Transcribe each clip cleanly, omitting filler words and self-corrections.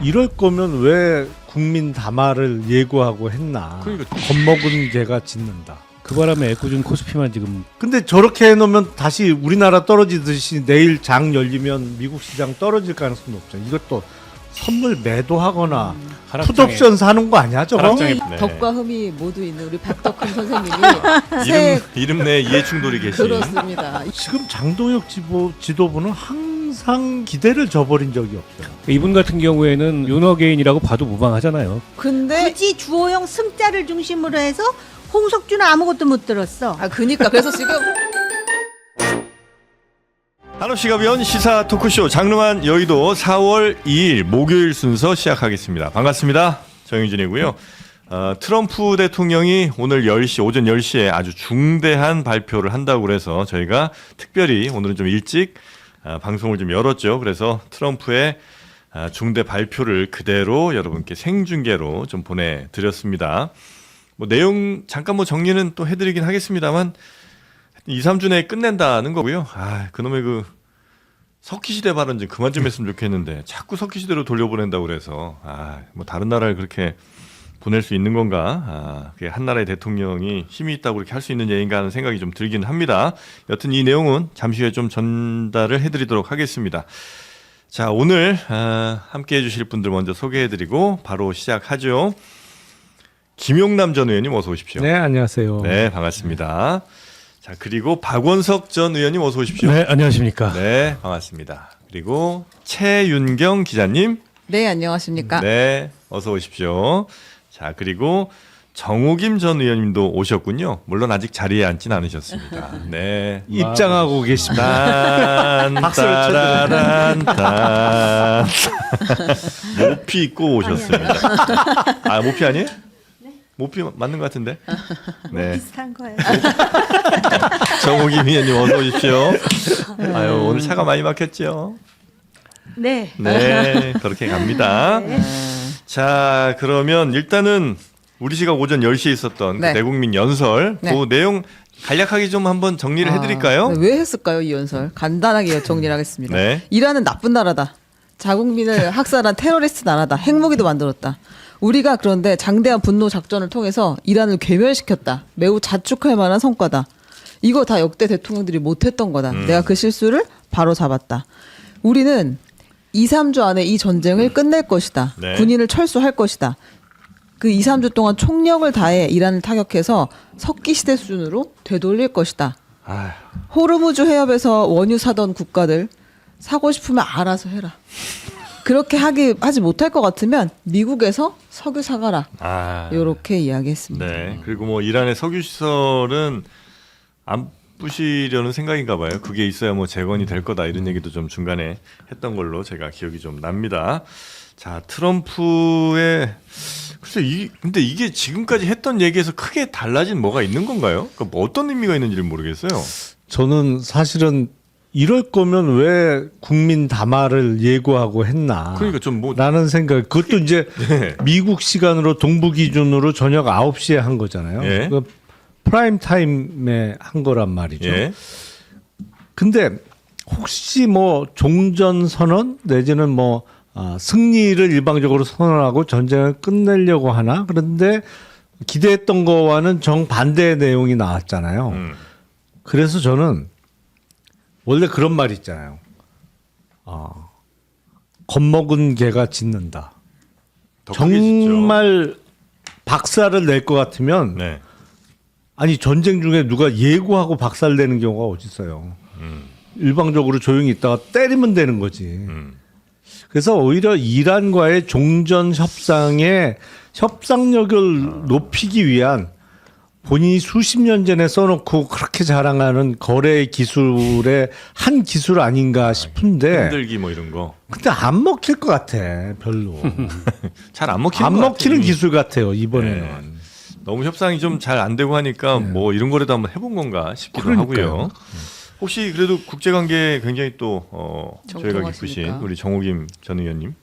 이럴 거면 왜 국민 담화를 예고하고 했나. 그러니까. 겁먹은 개가 짖는다. 그 바람에 애꿎은 코스피만 지금 근데 저렇게 해놓으면 다시 우리나라 떨어지듯이 내일 장 열리면 미국 시장 떨어질 가능성이 높죠. 이것도 선물 매도하거나 풋옵션 사는 거 아니야 저거? 하락장에 네. 덕과 흠이 모두 있는 우리 박덕흠 선생님이 새 이름 내 이해충돌이 계신. 그렇습니다. 지금 장동혁 지도부는 항상 기대를 저버린 적이 없어요. 이분 같은 경우에는 윤어게인이라고 봐도 무방하잖아요. 근데 굳이 주호영 승자를 중심으로 해서 홍석주는 아무것도 못 들었어. 그니까 그래서 지금 한없이가변 시사 토크쇼 장르만 여의도 4월 2일 목요일 순서 시작하겠습니다. 반갑습니다. 정영진이고요. 트럼프 대통령이 오늘 10시, 오전 10시에 아주 중대한 발표를 한다고 그래서 저희가 특별히 오늘은 좀 일찍 방송을 좀 열었죠. 그래서 트럼프의 중대 발표를 그대로 여러분께 생중계로 좀 보내드렸습니다. 뭐 내용 잠깐 뭐 정리는 또 해드리긴 하겠습니다만 2, 3주 내에 끝낸다는 거고요. 그놈의 그 석기시대 발언 좀 그만 좀 했으면 좋겠는데 자꾸 석기시대로 돌려보낸다고 그래서 뭐 다른 나라를 그렇게 보낼 수 있는 건가? 그게 한 나라의 대통령이 힘이 있다고 그렇게 할 수 있는 예인가 하는 생각이 좀 들긴 합니다. 여튼 이 내용은 잠시 후에 좀 전달을 해드리도록 하겠습니다. 자, 오늘 함께해 주실 분들 먼저 소개해드리고 바로 시작하죠. 김용남 전 의원님 어서 오십시오. 네, 안녕하세요. 네, 반갑습니다. 자, 그리고 박원석 전 의원님 어서 오십시오. 네, 안녕하십니까. 네, 반갑습니다. 그리고 최윤경 기자님. 네 안녕하십니까. 네, 어서 오십시오. 자, 그리고 정우김 전 의원님도 오셨군요. 물론 아직 자리에 앉진 않으셨습니다. 네. 입장하고 계십니다. 박수를 딴 모피 입고 오셨습니다. 모피 아니에요? 모피 맞는 것 같은데. 네. 비슷한 거예요. 정우김 의원님 어서 오십시오. 오늘 차가 많이 막혔죠. 네. 네, 그렇게 갑니다. 자, 그러면 일단은 우리 시각 오전 10시에 있었던 네. 그 대국민 연설 네. 그 내용 간략하게 좀 한번 정리를 해드릴까요? 네, 왜 했을까요 이 연설? 간단하게 정리를 하겠습니다. 네. 이란은 나쁜 나라다. 자국민을 학살한 테러리스트 나라다. 핵무기도 만들었다. 우리가 그런데 장대한 분노 작전을 통해서 이란을 괴멸시켰다. 매우 자축할 만한 성과다. 이거 다 역대 대통령들이 못했던 거다. 내가 그 실수를 바로 잡았다. 우리는 2, 3주 안에 이 전쟁을 끝낼 것이다. 네. 군인을 철수할 것이다. 그 2, 3주 동안 총력을 다해 이란을 타격해서 석기시대 수준으로 되돌릴 것이다. 아휴, 호르무즈 해협에서 원유 사던 국가들 사고 싶으면 알아서 해라. 그렇게 하지 못할 것 같으면 미국에서 석유 사가라. 이렇게 이야기했습니다. 네. 그리고 뭐 이란의 석유 시설은 안 부시려는 생각인가 봐요. 그게 있어야 뭐 재건이 될 거다 이런 얘기도 좀 중간에 했던 걸로 제가 기억이 좀 납니다. 자, 트럼프의 글쎄 근데 이게 지금까지 했던 얘기에서 크게 달라진 뭐가 있는 건가요? 그러니까 뭐 어떤 의미가 있는지를 모르겠어요. 저는 사실은 이럴 거면 왜 국민 담화를 예고하고 했나. 그러니까 좀 뭐 라는 생각. 그것도 이제 네. 미국 시간으로 동부 기준으로 저녁 9시에 한 거잖아요. 예. 그 프라임 타임에 한 거란 말이죠. 예. 근데 혹시 뭐 종전 선언 내지는 뭐 승리를 일방적으로 선언하고 전쟁을 끝내려고 하나? 그런데 기대했던 거와는 정반대의 내용이 나왔잖아요. 그래서 저는 원래 그런 말이 있잖아요. 겁먹은 개가 짖는다. 더 크게 짓죠. 정말 박살을 낼 것 같으면 네. 아니 전쟁 중에 누가 예고하고 박살내는 경우가 어디 있어요. 일방적으로 조용히 있다가 때리면 되는 거지. 그래서 오히려 이란과의 종전 협상의 협상력을 높이기 위한 본인이 수십 년 전에 써놓고 그렇게 자랑하는 거래 기술의 한 기술 아닌가 싶은데 흔들기 뭐 이런 거. 근데 안 먹힐 것 같아 별로. 잘 안 먹히는 안 것 먹히는 같아요. 기술 같아요 이번에는. 네. 너무 협상이 좀 잘 안 되고 하니까 뭐 이런 거라도 한번 해본 건가 싶기도 그러니까요. 하고요. 혹시 그래도 국제관계에 굉장히 또 저희가 정통하시니까. 기쁘신 우리 정우김 전 의원님.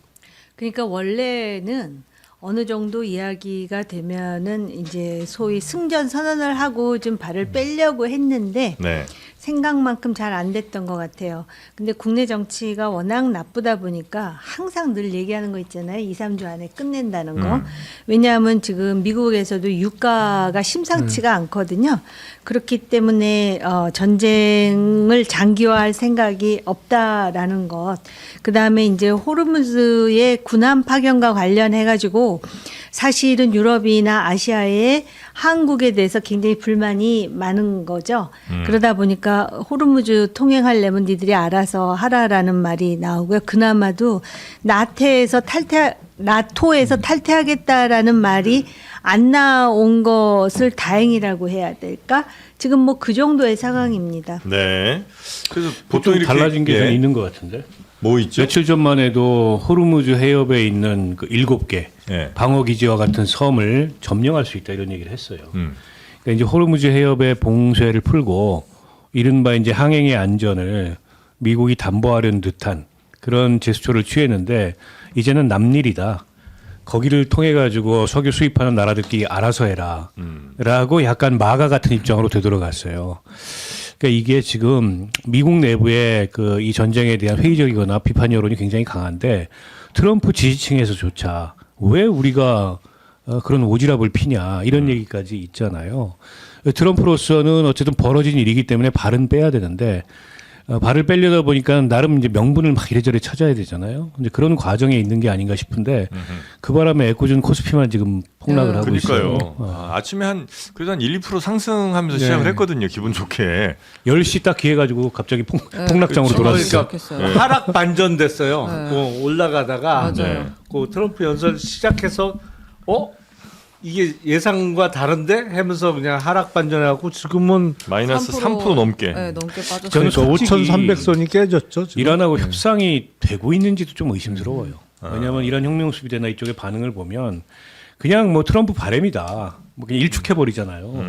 그러니까 원래는 어느 정도 이야기가 되면은 이제 소위 승전 선언을 하고 좀 발을 빼려고 했는데 네. 생각만큼 잘 안 됐던 것 같아요. 근데 국내 정치가 워낙 나쁘다 보니까 항상 늘 얘기하는 거 있잖아요. 2, 3주 안에 끝낸다는 거. 왜냐하면 지금 미국에서도 유가가 심상치가 않거든요. 그렇기 때문에 전쟁을 장기화할 생각이 없다라는 것. 그다음에 이제 호르무즈의 군함 파견과 관련해 가지고 사실은 유럽이나 아시아에 한국에 대해서 굉장히 불만이 많은 거죠. 그러다 보니까 호르무즈 통행하려면 니들이 알아서 하라라는 말이 나오고요. 그나마도 나토에서 탈퇴하겠다라는 말이 안 나온 것을 다행이라고 해야 될까? 지금 뭐 그 정도의 상황입니다. 네. 그래서 보통 보통 이렇게 달라진 게 좀 예. 있는 것 같은데. 뭐 있죠? 며칠 전만 해도 호르무즈 해협에 있는 그 7개 예. 방어 기지와 같은 섬을 점령할 수 있다 이런 얘기를 했어요. 음. 그러니까 이제 호르무즈 해협의 봉쇄를 풀고 이른바 이제 항행의 안전을 미국이 담보하려는 듯한 그런 제스처를 취했는데 이제는 남일이다. 거기를 통해 가지고 석유 수입하는 나라들끼리 알아서 해라라고 약간 마가 같은 입장으로 되돌아갔어요. 그러니까 이게 지금 미국 내부의 그 이 전쟁에 대한 회의적이거나 비판 여론이 굉장히 강한데 트럼프 지지층에서조차 왜 우리가 그런 오지랖을 피냐 이런 얘기까지 있잖아요. 트럼프로서는 어쨌든 벌어진 일이기 때문에 발은 빼야 되는데 발을 빼려다 보니까 나름 이제 명분을 막 이래저래 찾아야 되잖아요. 근데 그런 과정에 있는 게 아닌가 싶은데 그 바람에 애꿎은 코스피만 지금 폭락을 하고 그러니까요. 있어요. 아침에 그래도 한 1, 2% 상승하면서 네. 시작을 했거든요. 기분 좋게. 10시 딱 기회 가지고 갑자기 폭락장으로 그렇죠. 돌아섰어요. 그러니까 하락 반전됐어요. 네. 올라가다가 맞아요. 그 트럼프 연설 시작해서 이게 예상과 다른데 하면서 그냥 하락 반전해갖고 지금은 마이너스 3% 넘게. 네, 넘게 빠졌어요. 저는 그러니까 솔직히 5,300선이 깨졌죠. 지금. 이란하고 협상이 되고 있는지도 좀 의심스러워요. 왜냐하면 이란 혁명수비대나 이쪽의 반응을 보면 그냥 뭐 트럼프 바램이다. 뭐 그냥 일축해 버리잖아요.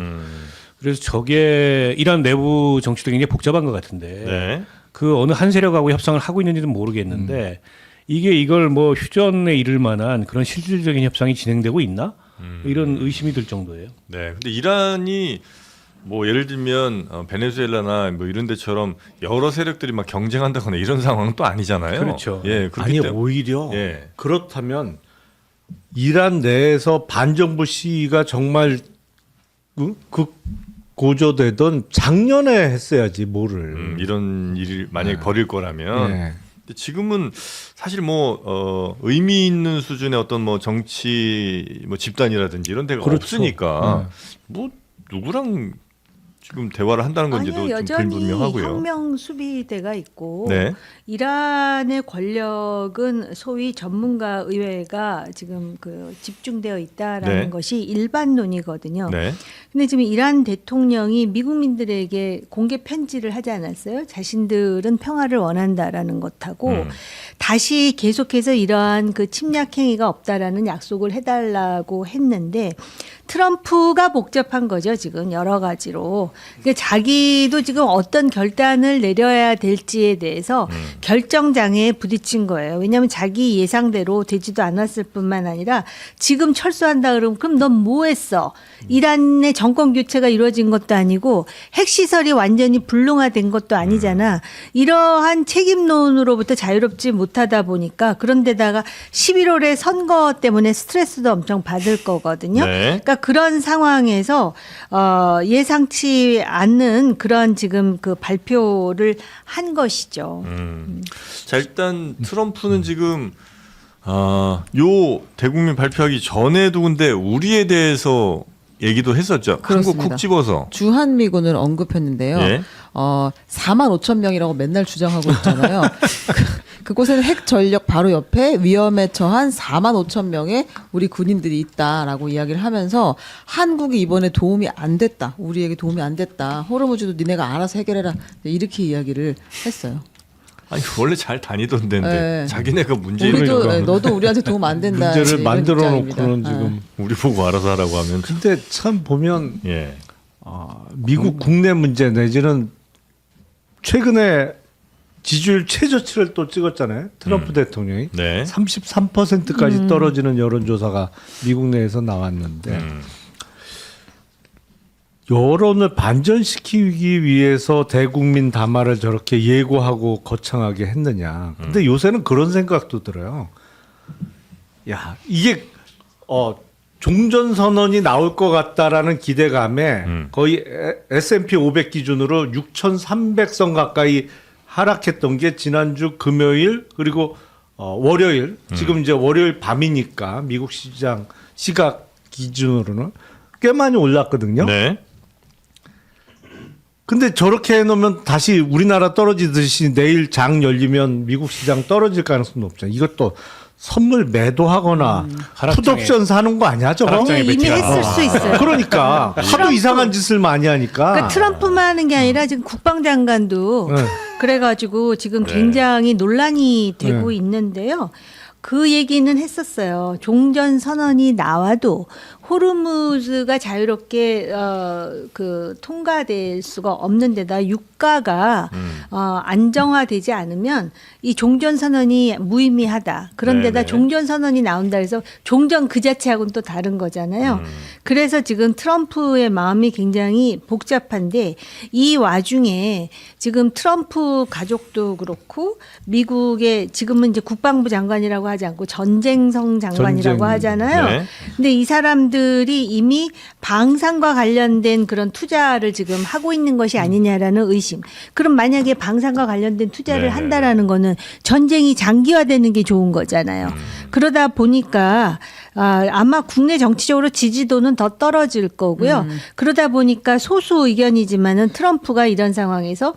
그래서 저게 이란 내부 정치도 굉장히 복잡한 것 같은데 네. 그 어느 한 세력하고 협상을 하고 있는지는 모르겠는데 이걸 뭐 휴전에 이를 만한 그런 실질적인 협상이 진행되고 있나? 이런 의심이 들 정도예요. 네. 근데 이란이 뭐 예를 들면 베네수엘라나 뭐 이런 데처럼 여러 세력들이 막 경쟁한다거나 이런 상황은 또 아니잖아요. 그렇죠. 예. 그렇기 아니 때문에 오히려 예. 그렇다면 이란 내에서 반정부 시위가 정말 고조되던 작년에 했어야지 뭐를. 이런 일을 만약에 벌일 거라면 예. 근데 지금은 사실 뭐 의미 있는 수준의 어떤 뭐 정치 뭐 집단이라든지 이런 데가 그렇죠. 없으니까 뭐 누구랑 지금 대화를 한다는 건지도 아니요, 좀 여전히 불분명하고요. 혁명 수비대가 있고 네. 이란의 권력은 소위 전문가 의회가 지금 그 집중되어 있다라는 네. 것이 일반론이거든요. 네. 근데 지금 이란 대통령이 미국민들에게 공개 편지를 하지 않았어요? 자신들은 평화를 원한다라는 것하고 다시 계속해서 이러한 그 침략 행위가 없다라는 약속을 해달라고 했는데 트럼프가 복잡한 거죠, 지금 여러 가지로. 그러니까 자기도 지금 어떤 결단을 내려야 될지에 대해서 결정장애에 부딪힌 거예요. 왜냐하면 자기 예상대로 되지도 않았을 뿐만 아니라 지금 철수한다 그러면 그럼 넌 뭐 했어? 이란의 정권 교체가 이루어진 것도 아니고 핵시설이 완전히 불능화된 것도 아니잖아. 이러한 책임론으로부터 자유롭지 못하다 보니까 그런데다가 11월에 선거 때문에 스트레스도 엄청 받을 거거든요. 네. 그러니까 그런 상황에서 예상치 않는 그런 지금 그 발표를 한 것이죠. 자 일단 트럼프는 지금 요 대국민 발표하기 전에도 근데 우리에 대해서 얘기도 했었죠. 그렇습니다. 한국 콕 집어서. 주한미군을 언급했는데요. 예. 4만 5천 명이라고 맨날 주장하고 있잖아요. 그곳에는 핵 전력 바로 옆에 위험에 처한 4만 5천 명의 우리 군인들이 있다라고 이야기를 하면서 한국이 이번에 도움이 안 됐다. 우리에게 도움이 안 됐다. 호르무즈도 니네가 알아서 해결해라. 이렇게 이야기를 했어요. 아니 원래 잘 다니던 데인데 네. 자기네가 문제를 우리도 너도 우리한테 도움 안 된다. 문제를 이런 만들어 입장입니다. 놓고는 지금. 우리 보고 알아서 하라고 하면 근데 참 보면 예. 미국 국내 문제 내지는 최근에 지지율 최저치를 또 찍었잖아요. 트럼프 대통령이 네. 33%까지 떨어지는 여론조사가 미국 내에서 나왔는데 여론을 반전시키기 위해서 대국민 담화를 저렇게 예고하고 거창하게 했느냐. 근데 요새는 그런 생각도 들어요. 야, 이게 종전 선언이 나올 것 같다라는 기대감에 거의 S&P 500 기준으로 6,300선 가까이 하락했던 게 지난주 금요일 그리고 월요일 지금 이제 월요일 밤이니까 미국 시장 시각 기준으로는 꽤 많이 올랐거든요. 네. 근데 저렇게 해놓으면 다시 우리나라 떨어지듯이 내일 장 열리면 미국 시장 떨어질 가능성은 없잖아요. 이것도 선물 매도하거나 하락장에- 풋옵션 사는 거 아니야 저거? 하락장에 이미 배치가 했을 수 있어요. 그러니까 하도 트럼프. 이상한 짓을 많이 하니까. 그러니까 트럼프만 하는 게 아니라 지금 국방장관도 네. 그래가지고 지금 네. 굉장히 논란이 되고 네. 있는데요. 그 얘기는 했었어요. 종전 선언이 나와도 호르무즈가 자유롭게 그 통과될 수가 없는 데다 유가가 안정화되지 않으면 이 종전 선언이 무의미하다. 그런 데다 네네. 종전 선언이 나온다 해서 종전 그 자체하고는 또 다른 거잖아요. 그래서 지금 트럼프의 마음이 굉장히 복잡한데 이 와중에 지금 트럼프 가족도 그렇고 미국의 지금은 이제 국방부 장관이라고 하지 않고 전쟁성 장관이라고 전쟁. 하잖아요. 네. 근데 이 사람들이 이미 방산과 관련된 그런 투자를 지금 하고 있는 것이 아니냐라는 의심. 그럼 만약에 방산과 관련된 투자를 네. 한다라는 거는 전쟁이 장기화되는 게 좋은 거잖아요. 그러다 보니까 아마 국내 정치적으로 지지도는 더 떨어질 거고요. 그러다 보니까 소수 의견이지만은 트럼프가 이런 상황에서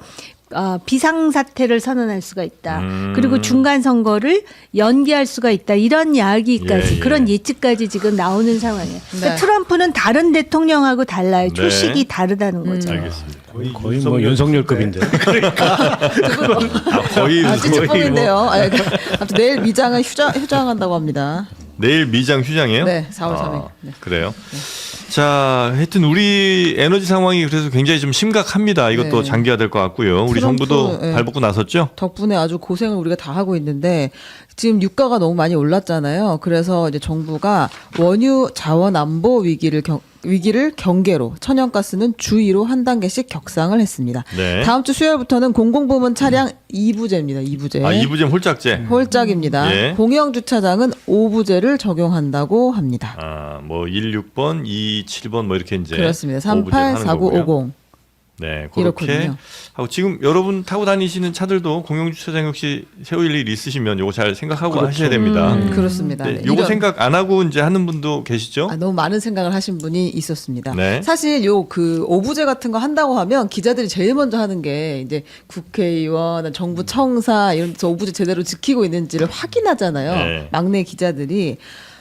비상사태를 선언할 수가 있다. 그리고 중간 선거를 연기할 수가 있다. 이런 이야기까지 예. 그런 예측까지 지금 나오는 상황이에요. 그러니까 네. 트럼프는 다른 대통령하고 달라요. 네. 초식이 다르다는 거죠. 알겠습니다. 거의 뭐 윤석열급인데. 거의 찌찌뽕인데요. 아무튼 내일 미장은 휴장한다고 합니다. 내일 미장 휴장이에요? 네, 4월 3일. 네. 그래요. 자, 하여튼 우리 에너지 상황이 그래서 굉장히 좀 심각합니다. 이것도 네. 장기화될 것 같고요. 우리 트럼프, 정부도 네. 발벗고 나섰죠? 덕분에 아주 고생을 우리가 다 하고 있는데 지금 유가가 너무 많이 올랐잖아요. 그래서 이제 정부가 원유 자원 안보 위기를 경계로 천연가스는 주 2로 한 단계씩 격상을 했습니다. 네. 다음 주 수요일부터는 공공부문 차량 2부제입니다. 2부제. 아, 이부제 홀짝제. 홀짝입니다. 예. 공영주차장은 5부제를 적용한다고 합니다. 아, 뭐 16번, 27번 뭐 이렇게 이제 그렇습니다. 오브제를 하는 38, 49, 거고요. 50. 네, 그렇게 이렇거든요. 하고 지금 여러분 타고 다니시는 차들도 공영주차장 혹시 세울 일 있으시면 요거 잘 생각하고 하셔야 됩니다. 그렇습니다. 네, 네, 요거 이런- 생각 안 하고 이제 하는 분도 계시죠? 너무 많은 생각을 하신 분이 있었습니다. 네. 사실 요 그 오부제 같은 거 한다고 하면 기자들이 제일 먼저 하는 게 이제 국회의원, 정부 청사 이런 데서 오부제 제대로 지키고 있는지를 확인하잖아요. 네. 막내 기자들이.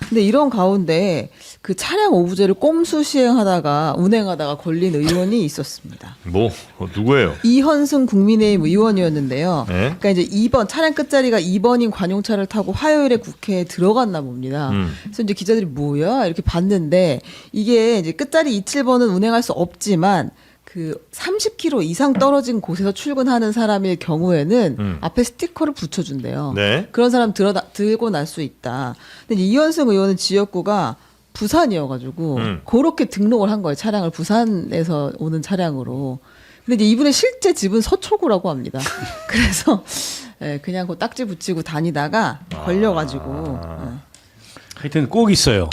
근데 이런 가운데 그 차량 오부제를 꼼수 시행하다가 운행하다가 걸린 의원이 있었습니다. 뭐 누구예요? 이현승 국민의힘 의원이었는데요. 네. 그러니까 이제 2번 차량 끝자리가 2번인 관용차를 타고 화요일에 국회에 들어갔나 봅니다. 그래서 이제 기자들이 뭐야 이렇게 봤는데 이게 이제 끝자리 27번은 운행할 수 없지만 그 30km 이상 떨어진 곳에서 출근하는 사람일 경우에는 앞에 스티커를 붙여준대요. 네. 그런 사람 들고 날 수 있다. 근데 이현승 의원은 지역구가 부산이어가지고 그렇게 등록을 한 거예요. 차량을 부산에서 오는 차량으로. 근데 이제 이분의 실제 집은 서초구라고 합니다. 그래서 그냥 그 딱지 붙이고 다니다가 걸려가지고. 하여튼 꼭 있어요.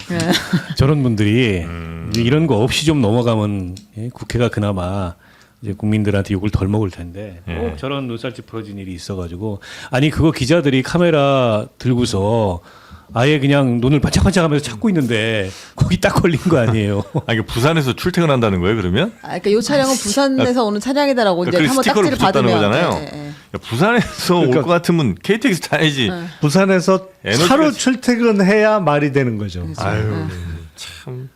저런 분들이 이제 이런 거 없이 좀 넘어가면 국회가 그나마 이제 국민들한테 욕을 덜 먹을 텐데 꼭 저런 눈살집 부러진 일이 있어가지고 아니 그거 기자들이 카메라 들고서 아예 그냥 눈을 반짝반짝하면서 찾고 있는데 거기 딱 걸린 거 아니에요? 아, 이게 부산에서 출퇴근한다는 거예요, 그러면? 그러니까 이 차량은 부산에서 오는 차량이다라고 이제 그러니까 한번 스티커를 딱지를 붙였다는 받으면. 거잖아요. 예, 예. 야, 부산에서 올 것 같으면 KTX 타야지. 부산에서 에너지가- 차로 출퇴근해야 말이 되는 거죠. 아유, 참.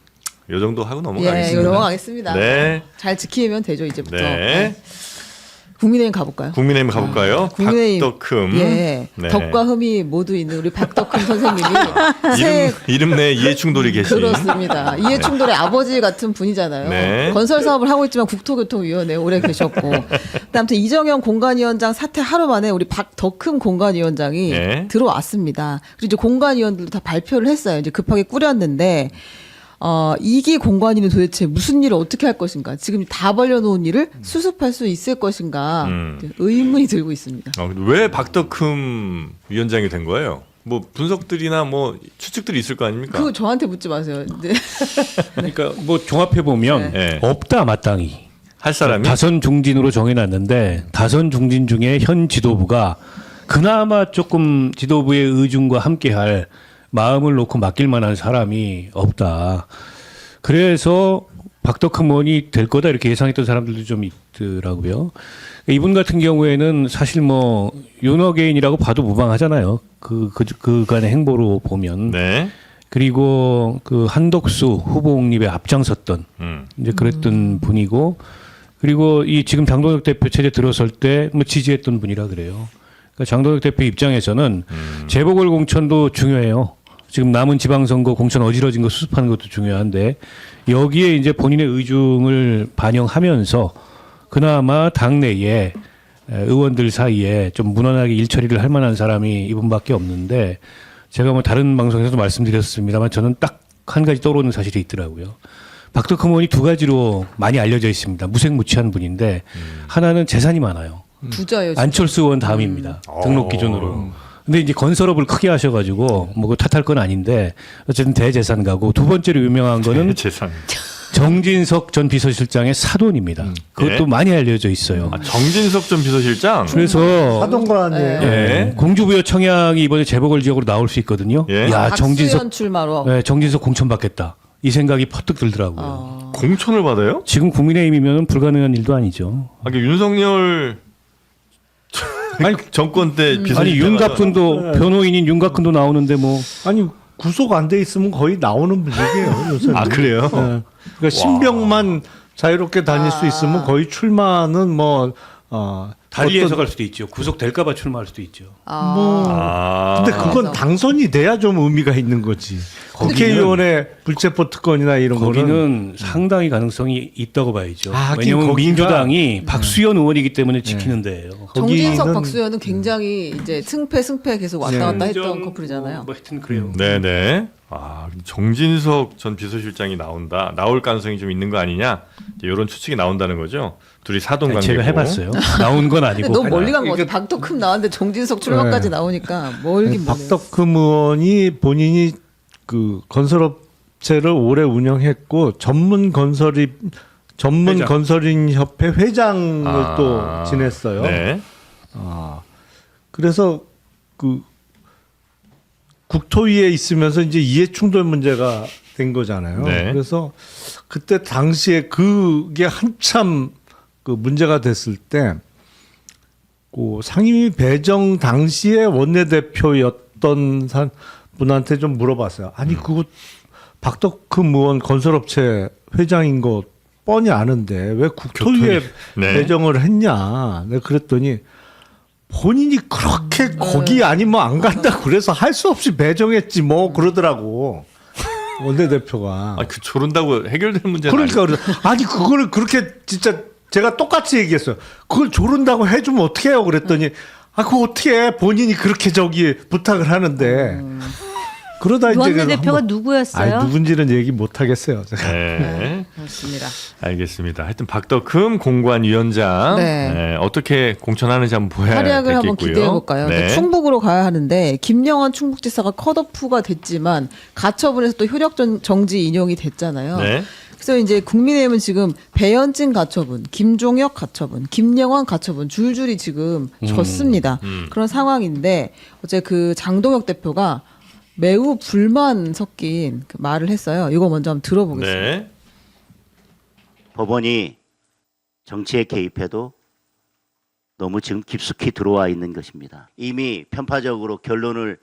요 정도 하고 예, 넘어가겠습니다. 이거 넘어가겠습니다. 네. 잘 지키면 되죠 이제부터. 네. 국민의힘 가볼까요? 국민의힘 가볼까요? 국민의힘. 박덕흠. 예. 네. 덕과 흠이 모두 있는 우리 박덕흠 선생님이 새 이름 내 이해충돌이 계신. 그렇습니다. 이해충돌의 아버지 같은 분이잖아요. 네. 건설 사업을 하고 있지만 국토교통위원회에 오래 계셨고. 아무튼 이정현 공간위원장 사퇴 하루 만에 우리 박덕흠 공간위원장이 네. 들어왔습니다. 그리고 이제 공간위원들도 다 발표를 했어요. 이제 급하게 꾸렸는데 이기 공관위는 도대체 무슨 일을 어떻게 할 것인가? 지금 다 벌려놓은 일을 수습할 수 있을 것인가? 의문이 들고 있습니다. 왜 박덕흠 위원장이 된 거예요? 뭐 분석들이나 뭐 추측들이 있을 거 아닙니까? 그거 저한테 묻지 마세요. 네. 그러니까 뭐 종합해 보면 네. 없다 마땅히 할 사람이 다선 중진으로 정해놨는데 다선 중진 중에 현 지도부가 그나마 조금 지도부의 의중과 함께할 마음을 놓고 맡길 만한 사람이 없다. 그래서 박덕흠 의원이 될 거다 이렇게 예상했던 사람들도 좀 있더라고요. 이분 같은 경우에는 사실 뭐 윤어게인이라고 봐도 무방하잖아요. 그간의 행보로 보면. 네. 그리고 그 한덕수 후보 옹립에 앞장섰던 이제 그랬던 분이고, 그리고 이 지금 장동혁 대표 체제 들어설 때 뭐 지지했던 분이라 그래요. 그러니까 장동혁 대표 입장에서는 재보궐 공천도 중요해요. 지금 남은 지방선거 공천 어지러진 거 수습하는 것도 중요한데 여기에 이제 본인의 의중을 반영하면서 그나마 당내에 의원들 사이에 좀 무난하게 일처리를 할 만한 사람이 이분밖에 없는데, 제가 뭐 다른 방송에서도 말씀드렸습니다만 저는 딱 한 가지 떠오르는 사실이 있더라고요. 박덕흠 의원이 두 가지로 많이 알려져 있습니다. 무색무취한 분인데 하나는 재산이 많아요. 부자예요. 진짜. 안철수 의원 다음입니다. 등록 기준으로. 근데 이제 건설업을 크게 하셔가지고 뭐 탓할 건 아닌데 어쨌든 대재산가고, 두 번째로 유명한 거는 재산. 정진석 전 비서실장의 사돈입니다. 그것도 예? 많이 알려져 있어요. 정진석 전 비서실장. 그래서 사동관이에요. 예, 공주부여 청양이 이번에 재보궐 지역으로 나올 수 있거든요. 예. 야, 박수현 출마로. 예, 정진석 공천받겠다. 이 생각이 퍼뜩 들더라고요. 공천을 받아요? 지금 국민의힘이면 불가능한 일도 아니죠. 아, 윤석열 아니 정권 때 비서실장. 아니 윤갑근도 변호인인 윤갑근도 나오는데 뭐. 아니 구속 안 돼 있으면 거의 나오는 분위기예요 요새. 아, 그래요? 그러니까 신병만 자유롭게 다닐 수 있으면 거의 출마는 뭐 달리 어떤- 해석할 수도 있죠. 구속될까봐 출마할 수도 있죠. 아. 근데 그건 맞아. 당선이 돼야 좀 의미가 있는 거지. 국회의원의 불체포 특권이나 이런 거는 거기는 상당히 가능성이 있다고 봐야죠. 아, 하긴 왜냐하면 거기가- 민주당이 박수현 의원이기 때문에 지키는 데예요. 정진석 거기는- 박수현은 굉장히 이제 승패 계속 왔다 갔다 했던 커플이잖아요. 뭐 하여튼 그래요. 네네. 아, 정진석 전 비서실장이 나올 가능성이 좀 있는 거 아니냐? 이런 추측이 나온다는 거죠. 둘이 사돈 관계고. 제가 해봤어요. 나온 건 아니고. 너무 멀리 간 거 같아. 박덕흠 나왔는데 정진석 출마까지 나오니까 멀긴 멀네요. 박덕흠 의원이 본인이 그 건설업체를 오래 운영했고 전문 회장. 건설인 협회 회장을 아, 또 지냈어요. 네. 그래서 그 국토위에 있으면서 이제 이해충돌 문제가 된 거잖아요. 네. 그래서 그때 당시에 그게 한참 그 문제가 됐을 때, 그 상임위 배정 당시에 원내대표였던 분한테 좀 물어봤어요. 아니 그거 박덕흠 의원 건설업체 회장인 거 뻔히 아는데 왜 국토위에 네. 배정을 했냐? 내가 그랬더니 본인이 그렇게 거기 아니면 안 간다 그래서 할 수 없이 배정했지 뭐 그러더라고 원내대표가. 아, 그 조른다고 해결될 문제는 그러니까 아니 그거를 그렇게 진짜 제가 똑같이 얘기했어요. 그걸 조른다고 해주면 어떻게 해요? 그랬더니 그거 어떻게 해? 본인이 그렇게 저기 부탁을 하는데 그러다 이제 원내대표가 한번- 누구였어요? 아니, 누군지는 얘기 못 하겠어요. 제가. 네. 그렇습니다. 알겠습니다. 하여튼 박덕흠 공관위원장 네. 네, 어떻게 공천하는지 한번 보야 활약을 되겠고요. 한번 기대해 볼까요? 네. 충북으로 가야 하는데 김영환 충북지사가 컷오프가 됐지만 가처분에서 또 효력 정지 인용이 됐잖아요. 네. 그래서 이제 국민의힘은 지금 배현진 가처분, 김종혁 가처분, 김영환 가처분 줄줄이 지금 졌습니다. 그런 상황인데 어제 그 장동혁 대표가 매우 불만 섞인 그 말을 했어요. 이거 먼저 한번 들어보겠습니다. 네. 법원이 정치에 개입해도 너무 지금 깊숙이 들어와 있는 것입니다. 이미 편파적으로 결론을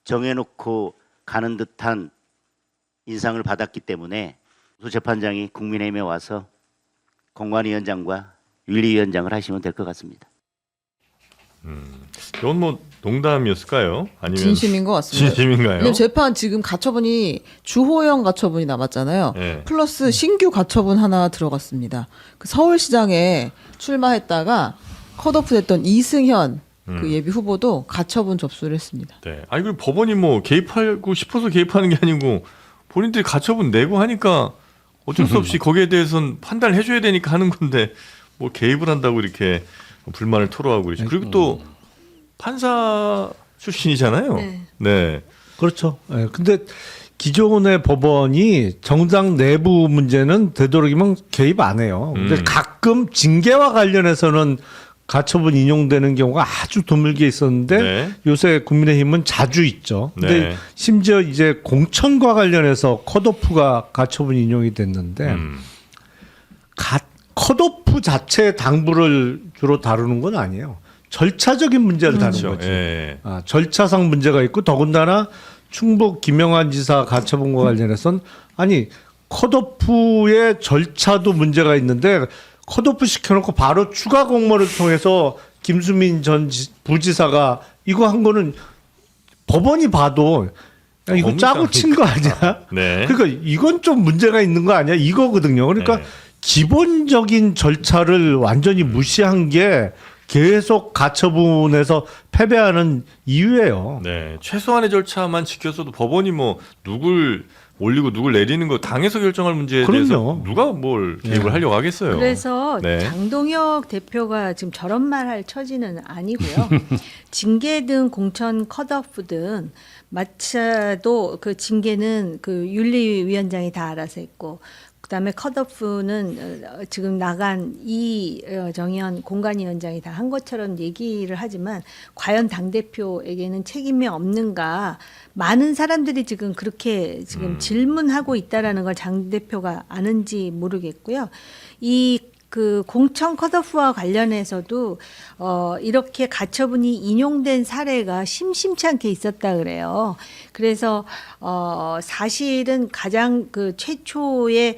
정해놓고 가는 듯한 인상을 받았기 때문에 재판장이 국민의힘에 와서 공관위원장과 윤리위원장을 하시면 될 것 같습니다. 이건 뭐 농담이었을까요? 아니면 진심인 것 같습니다. 진심인가요? 왜냐면 재판 지금 가처분이 주호영 가처분이 남았잖아요. 네. 플러스 신규 가처분 하나 들어갔습니다. 그 서울시장에 출마했다가 컷오프 됐던 이승현 그 예비 후보도 가처분 접수를 했습니다. 네. 아니 그 법원이 뭐 개입하고 싶어서 개입하는 게 아니고 본인들이 가처분 내고 하니까 어쩔 수 없이 거기에 대해서는 판단을 해줘야 되니까 하는 건데 뭐 개입을 한다고 이렇게 불만을 토로하고 그러죠. 그리고 또 판사 출신이잖아요. 네. 네. 그렇죠. 예, 근데 기존의 법원이 정당 내부 문제는 되도록이면 개입 안 해요. 근데 가끔 징계와 관련해서는 가처분 인용되는 경우가 아주 드물게 있었는데 네. 요새 국민의힘은 자주 있죠. 근데 네. 심지어 이제 공천과 관련해서 컷오프가 가처분 인용이 됐는데 컷오프 자체의 당부를 주로 다루는 건 아니에요. 절차적인 문제를 다루는 그렇죠. 거지. 예. 절차상 문제가 있고 더군다나 충북 김영환 지사 가처분과 관련해서는 아니 컷오프의 절차도 문제가 있는데 컷오프 시켜놓고 바로 추가 공모를 통해서 김수민 전 부지사가 이거 한 거는 법원이 봐도 야, 이거 너무 짜고 친 거 아니야? 네. 그러니까 이건 좀 문제가 있는 거 아니야? 이거거든요. 그러니까 네. 기본적인 절차를 완전히 무시한 게 계속 가처분에서 패배하는 이유예요. 네. 최소한의 절차만 지켰어도 법원이 뭐 누굴 올리고 누굴 내리는 거 당에서 결정할 문제에 대해서 그럼요. 누가 뭘 개입을 하려고 하겠어요. 그래서 네. 장동혁 대표가 지금 저런 말 할 처지는 아니고요. 징계든 공천 컷오프든 마차도 그 징계는 그 윤리위원장이 다 알아서 했고 그다음에 컷오프는 지금 나간 정의연 공관위원장이 다 한 것처럼 얘기를 하지만 과연 당대표에게는 책임이 없는가 많은 사람들이 지금 그렇게 지금 질문하고 있다라는 걸 장 대표가 아는지 모르겠고요. 그 공천 컷오프와 관련해서도 이렇게 가처분이 인용된 사례가 심심치 않게 있었다 그래요. 그래서 사실은 가장 그 최초의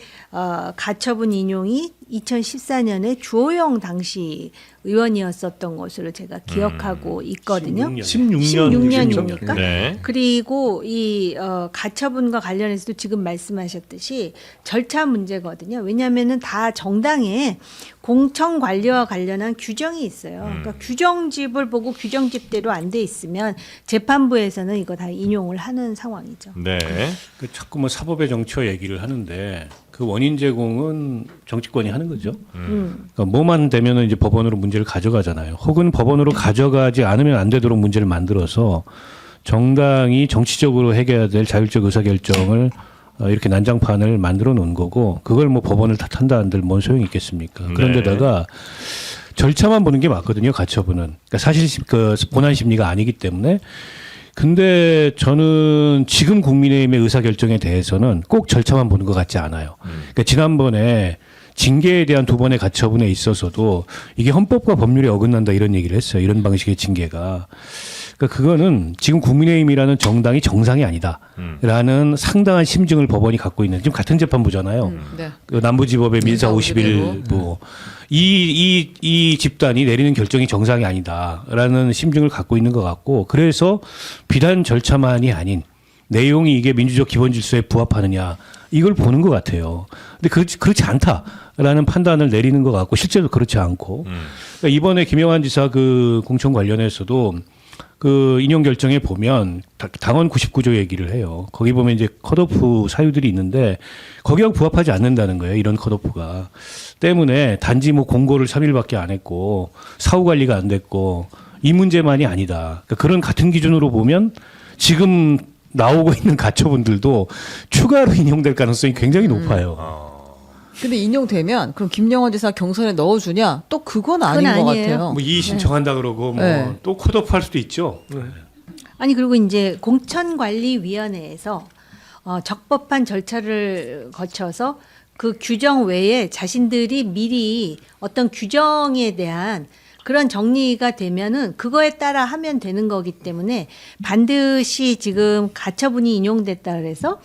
가처분 인용이 2014년에 주호영 당시 의원이었었던 것으로 제가 기억하고 있거든요. 16년입니까? 네. 그리고 이 가처분과 관련해서도 지금 말씀하셨듯이 절차 문제거든요. 왜냐하면은 다 정당에 공천 관리와 관련한 규정이 있어요. 그러니까 규정집을 보고 규정집대로 안 돼 있으면 재판부에서는 이거 다 인용을 하는 상황이죠. 네. 그 자꾸 뭐 사법의 정처 얘기를 하는데 그 원인 제공은 정치권이 하는 거죠. 그러니까 뭐만 되면은 이제 법원으로 문제를 가져가잖아요. 혹은 법원으로 가져가지 않으면 안 되도록 문제를 만들어서 정당이 정치적으로 해결해야 될 자율적 의사결정을 이렇게 난장판을 만들어 놓은 거고 그걸 뭐 법원을 탓한다 한들 뭔 소용이 있겠습니까? 그런데다가 절차만 보는 게 맞거든요. 가처분은. 그러니까 사실 그 본안 심리가 아니기 때문에. 근데 저는 지금 국민의힘의 의사결정에 대해서는 꼭 절차만 보는 것 같지 않아요. 그러니까 지난번에 징계에 대한 두 번의 가처분에 있어서도 이게 헌법과 법률에 어긋난다 이런 얘기를 했어요. 이런 방식의 징계가. 그러니까 그거는 지금 국민의힘이라는 정당이 정상이 아니다라는 상당한 심증을 법원이 갖고 있는 지금 같은 재판부잖아요. 네. 그 남부지법의 민사 민사 51부 이 집단이 내리는 결정이 정상이 아니다라는 심증을 갖고 있는 것 같고 그래서 비단 절차만이 아닌 내용이 이게 민주적 기본 질서에 부합하느냐 이걸 보는 것 같아요. 근데 그렇지 않다라는 판단을 내리는 것 같고 실제로 그렇지 않고 그러니까 이번에 김영환 지사 그 공천 관련해서도 그 인용 결정에 보면 당원 99조 얘기를 해요. 거기 보면 이제 컷오프 사유들이 있는데 거기하고 부합하지 않는다는 거예요. 이런 컷오프가. 때문에 단지 뭐 공고를 3일밖에 안 했고 사후 관리가 안 됐고 이 문제만이 아니다. 그러니까 그런 같은 기준으로 보면 지금 나오고 있는 가처분들도 추가로 인용될 가능성이 굉장히 높아요. 근데 인용되면 그럼 김영환 지사 경선에 넣어주냐? 또 그건 아닌 그건 것 아니에요. 같아요. 뭐 이의 신청한다 그러고 뭐 네. 또 컷오프 할 수도 있죠. 아니 그리고 이제 공천관리위원회에서 적법한 절차를 거쳐서 그 규정 외에 자신들이 미리 어떤 규정에 대한 그런 정리가 되면은 그거에 따라 하면 되는 거기 때문에 반드시 지금 가처분이 인용됐다 그래서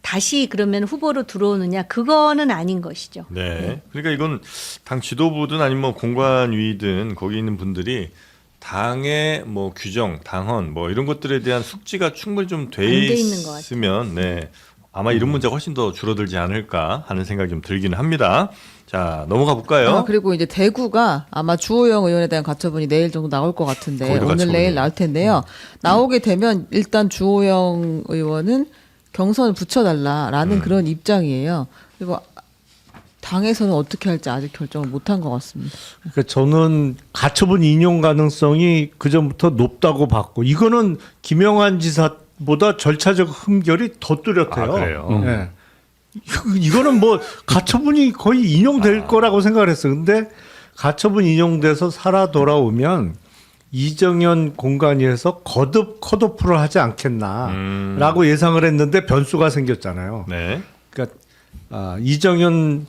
다시 그러면 후보로 들어오느냐 그거는 아닌 것이죠. 네. 그러니까 이건 당 지도부든 아니면 뭐 공관위든 거기 있는 분들이 당의 뭐 규정, 당헌 뭐 이런 것들에 대한 숙지가 충분히 좀 돼 안 돼 있는 것 같아요. 있으면 네. 아마 이런 문제가 훨씬 더 줄어들지 않을까 하는 생각이 좀 들기는 합니다. 자, 넘어가 볼까요? 그리고 이제 대구가 아마 주호영 의원에 대한 가처분이 내일 정도 나올 것 같은데 거기도 오늘 가처분이에요. 내일 나올 텐데요. 나오게 되면 일단 주호영 의원은 경선을 붙여달라라는 그런 입장이에요. 그리고 당에서는 어떻게 할지 아직 결정을 못한 것 같습니다. 그러니까 저는 가처분 인용 가능성이 그 전부터 높다고 봤고 이거는 김영환 지사보다 절차적 흠결이 더 뚜렷해요. 아, 그래요? 예. 이거는 뭐 가처분이 거의 인용될 거라고 생각을 했어요. 근데 가처분 인용돼서 살아 돌아오면 이정현 공관위에서 거듭 컷오프를 하지 않겠나라고 예상을 했는데 변수가 생겼잖아요. 네. 그러니까 이정현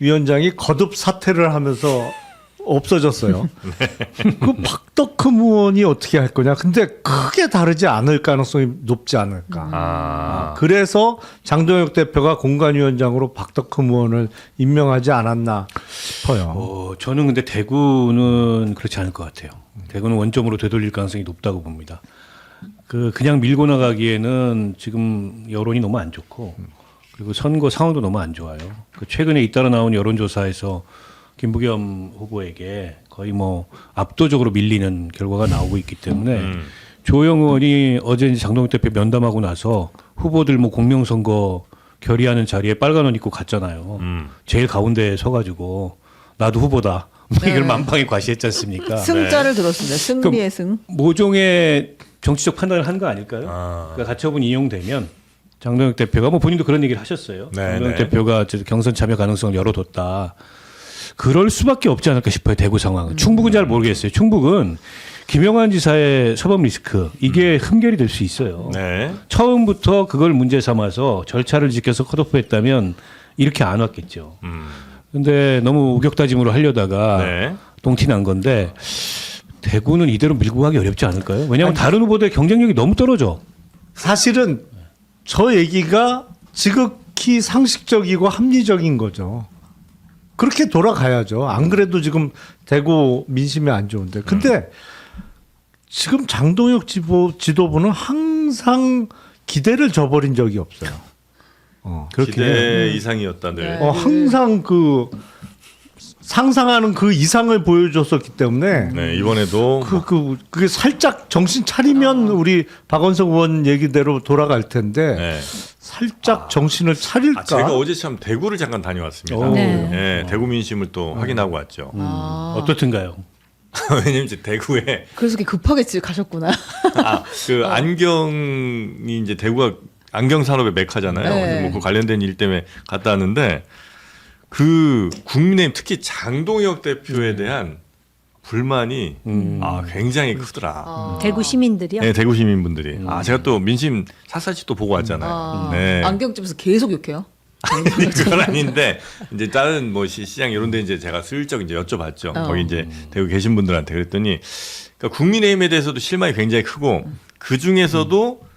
위원장이 거듭 사퇴를 하면서 없어졌어요. 그 박덕흠 의원이 어떻게 할 거냐. 근데 크게 다르지 않을 가능성이 높지 않을까. 그래서 장동혁 대표가 공관위원장으로 박덕흠 의원을 임명하지 않았나 싶어요. 저는 근데 대구는 그렇지 않을 것 같아요. 대구는 원점으로 되돌릴 가능성이 높다고 봅니다. 그냥 밀고 나가기에는 지금 여론이 너무 안 좋고 그리고 선거 상황도 너무 안 좋아요. 최근에 잇따라 나온 여론조사에서 김부겸 후보에게 거의 뭐 압도적으로 밀리는 결과가 나오고 있기 때문에 조영 의원이 어제 이제 장동혁 대표 면담하고 나서 후보들 뭐 공명선거 결의하는 자리에 빨간 옷 입고 갔잖아요. 제일 가운데에 서가지고 나도 후보다. 이걸 만방에 과시했지 않습니까? 승자를 들었습니다. 승리의 승. 모종의 정치적 판단을 한 거 아닐까요? 그러니까 가처분 인용되면 장동혁 대표가 뭐 본인도 그런 얘기를 하셨어요. 네, 장동혁 네. 대표가 경선 참여 가능성을 열어뒀다. 그럴 수밖에 없지 않을까 싶어요. 대구 상황은. 충북은 잘 모르겠어요. 충북은 김영환 지사의 사법 리스크 이게 흠결이 될 수 있어요. 네. 처음부터 그걸 문제 삼아서 절차를 지켜서 컷오프했다면 이렇게 안 왔겠죠. 근데 너무 우격다짐으로 하려다가 네. 똥티 난 건데 대구는 이대로 밀고 가기 어렵지 않을까요? 왜냐하면 다른 후보들의 경쟁력이 너무 떨어져. 사실은 저 얘기가 지극히 상식적이고 합리적인 거죠. 그렇게 돌아가야죠. 안 그래도 지금 대구 민심이 안 좋은데. 근데 지금 장동혁 지도부는 항상 기대를 저버린 적이 없어요. 그렇게 기대 이상이었다 늘. 항상 그 상상하는 그 이상을 보여줬었기 때문에 네, 이번에도 그게 살짝 정신 차리면 우리 박원석 의원 얘기대로 돌아갈 텐데 네. 살짝 정신을 차릴까? 제가 어제 참 대구를 잠깐 다녀왔습니다. 네. 네, 대구 민심을 또 확인하고 왔죠. 어떻든가요? 왜냐면 이제 대구에 그래서 그렇게 급하게 가셨구나. 안경이 이제 대구가 안경 산업의 메카잖아요. 네. 그래서 뭐그 관련된 일 때문에 갔다 왔는데 그 국민의힘 특히 장동혁 대표에 대한 불만이 굉장히 크더라. 대구 시민들이요. 네, 대구 시민분들이. 제가 또 민심 샅샅이 또 보고 왔잖아요. 네. 안경집에서 계속 욕해요. 그건 아닌데 이제 다른 뭐 시장 이런 데 이제 제가 슬쩍 이제 여쭤봤죠. 거기 이제 대구 계신 분들한테 그랬더니 그러니까 국민의힘에 대해서도 실망이 굉장히 크고 그 중에서도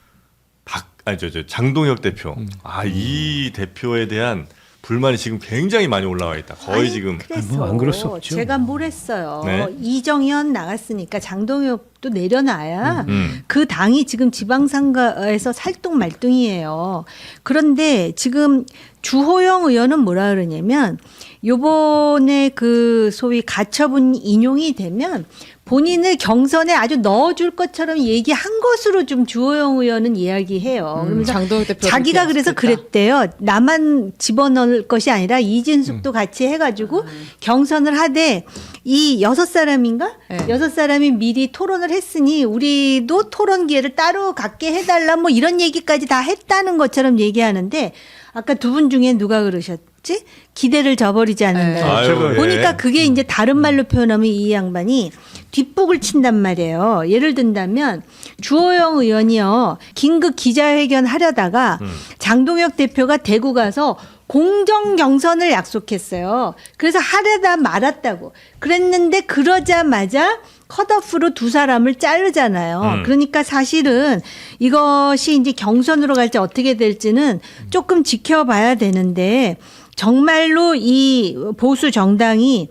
장동혁 대표. 이 대표에 대한 불만이 지금 굉장히 많이 올라와 있다. 거의 지금 그래서 안 그럴 수 없죠. 제가 뭘 했어요. 네. 이정현 나갔으니까 장동혁도 내려놔야 그 당이 지금 지방선거에서 살똥말똥이에요. 그런데 지금 주호영 의원은 뭐라 그러냐면 요번에 그 소위 가처분 인용이 되면 본인을 경선에 아주 넣어줄 것처럼 얘기한 것으로 좀 주호영 의원은 이야기해요. 그러면서 장동혁 대표가 자기가 그렇게 그래서 했겠다. 그랬대요. 나만 집어넣을 것이 아니라 이진숙도 같이 해가지고 경선을 하되 이 6사람인가? 네. 6사람이 미리 토론을 했으니 우리도 토론 기회를 따로 갖게 해달라 뭐 이런 얘기까지 다 했다는 것처럼 얘기하는데 아까 두 분 중에 누가 그러셨지? 기대를 저버리지 않는다. 네. 아유, 예. 보니까 그게 이제 다른 말로 표현하면 이 양반이 뒷북을 친단 말이에요. 예를 든다면 주호영 의원이요. 긴급 기자회견 하려다가 장동혁 대표가 대구 가서 공정 경선을 약속했어요. 그래서 하려다 말았다고. 그랬는데 그러자마자 컷오프로 두 사람을 자르잖아요. 그러니까 사실은 이것이 이제 경선으로 갈지 어떻게 될지는 조금 지켜봐야 되는데 정말로 이 보수 정당이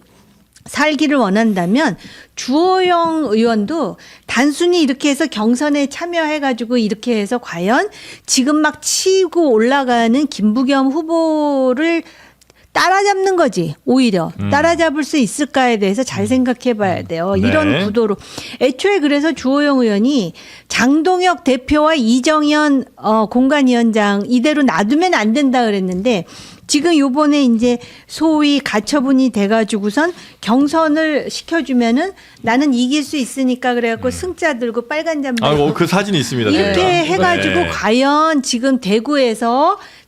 살기를 원한다면 주호영 의원도 단순히 이렇게 해서 경선에 참여해가지고 이렇게 해서 과연 지금 막 치고 올라가는 김부겸 후보를 따라잡는 거지. 오히려 따라잡을 수 있을까에 대해서 잘 생각해봐야 돼요. 네. 이런 구도로 애초에 그래서 주호영 의원이 장동혁 대표와 이정현 공관위원장 이대로 놔두면 안 된다 그랬는데 지금 요번에 이제 소위 가처분이 돼가지고선 경선을 시켜주면은 나는 이길 수 있으니까 그래갖고 승자 들고 빨간 잠바 그 사진이 있습니다. 이렇게 저희가. 해가지고 네. 과연 지금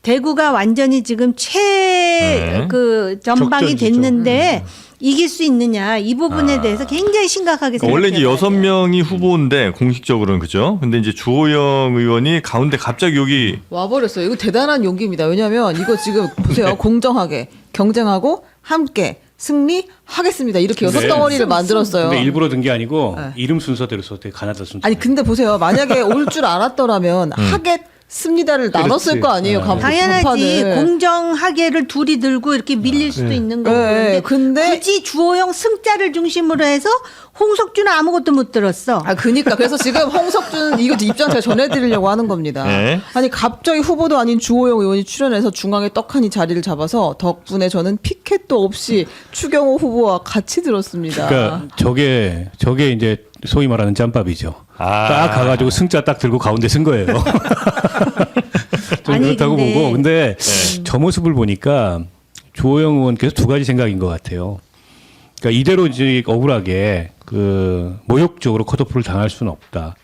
대구가 완전히 지금 그 전방이 적전지죠. 됐는데 이길 수 있느냐 이 부분에 대해서 굉장히 심각하게 생각해요. 원래 이제 6명이 후보인데 공식적으로는 그죠. 근데 이제 주호영 의원이 가운데 갑자기 여기 와버렸어요. 이거 대단한 용기입니다. 왜냐하면 이거 지금 보세요. 공정하게 경쟁하고 함께 승리하겠습니다. 이렇게 여섯 네. 덩어리를 만들었어요. 근데 일부러 든 게 아니고 네. 이름 순서대로 써 되게 가나다 순서. 아니 근데 보세요. 만약에 올 줄 알았더라면 하겠습니다를 나눴을 거 아니에요. 당연하지. 간판을. 공정하게를 둘이 들고 이렇게 밀릴 수도 있는 거고. 네, 근데 굳이 주호영 승자를 중심으로 해서 홍석준은 아무것도 못 들었어. 그니까 그래서 지금 홍석준 이거 입장 제가 전해드리려고 하는 겁니다. 네. 아니 갑자기 후보도 아닌 주호영 의원이 출연해서 중앙에 떡하니 자리를 잡아서 덕분에 저는 피켓도 없이 추경호 후보와 같이 들었습니다. 그러니까 저게 이제 소위 말하는 짬밥이죠. 딱 가가지고 승자 딱 들고 가운데 쓴 거예요. 좀 아니, 그렇다고 근데- 보고 근데 저 모습을 보니까 주호영 의원께서 두 가지 생각인 것 같아요. 그러니까 이대로 이제 억울하게 그 모욕적으로 컷오프를 당할 수는 없다.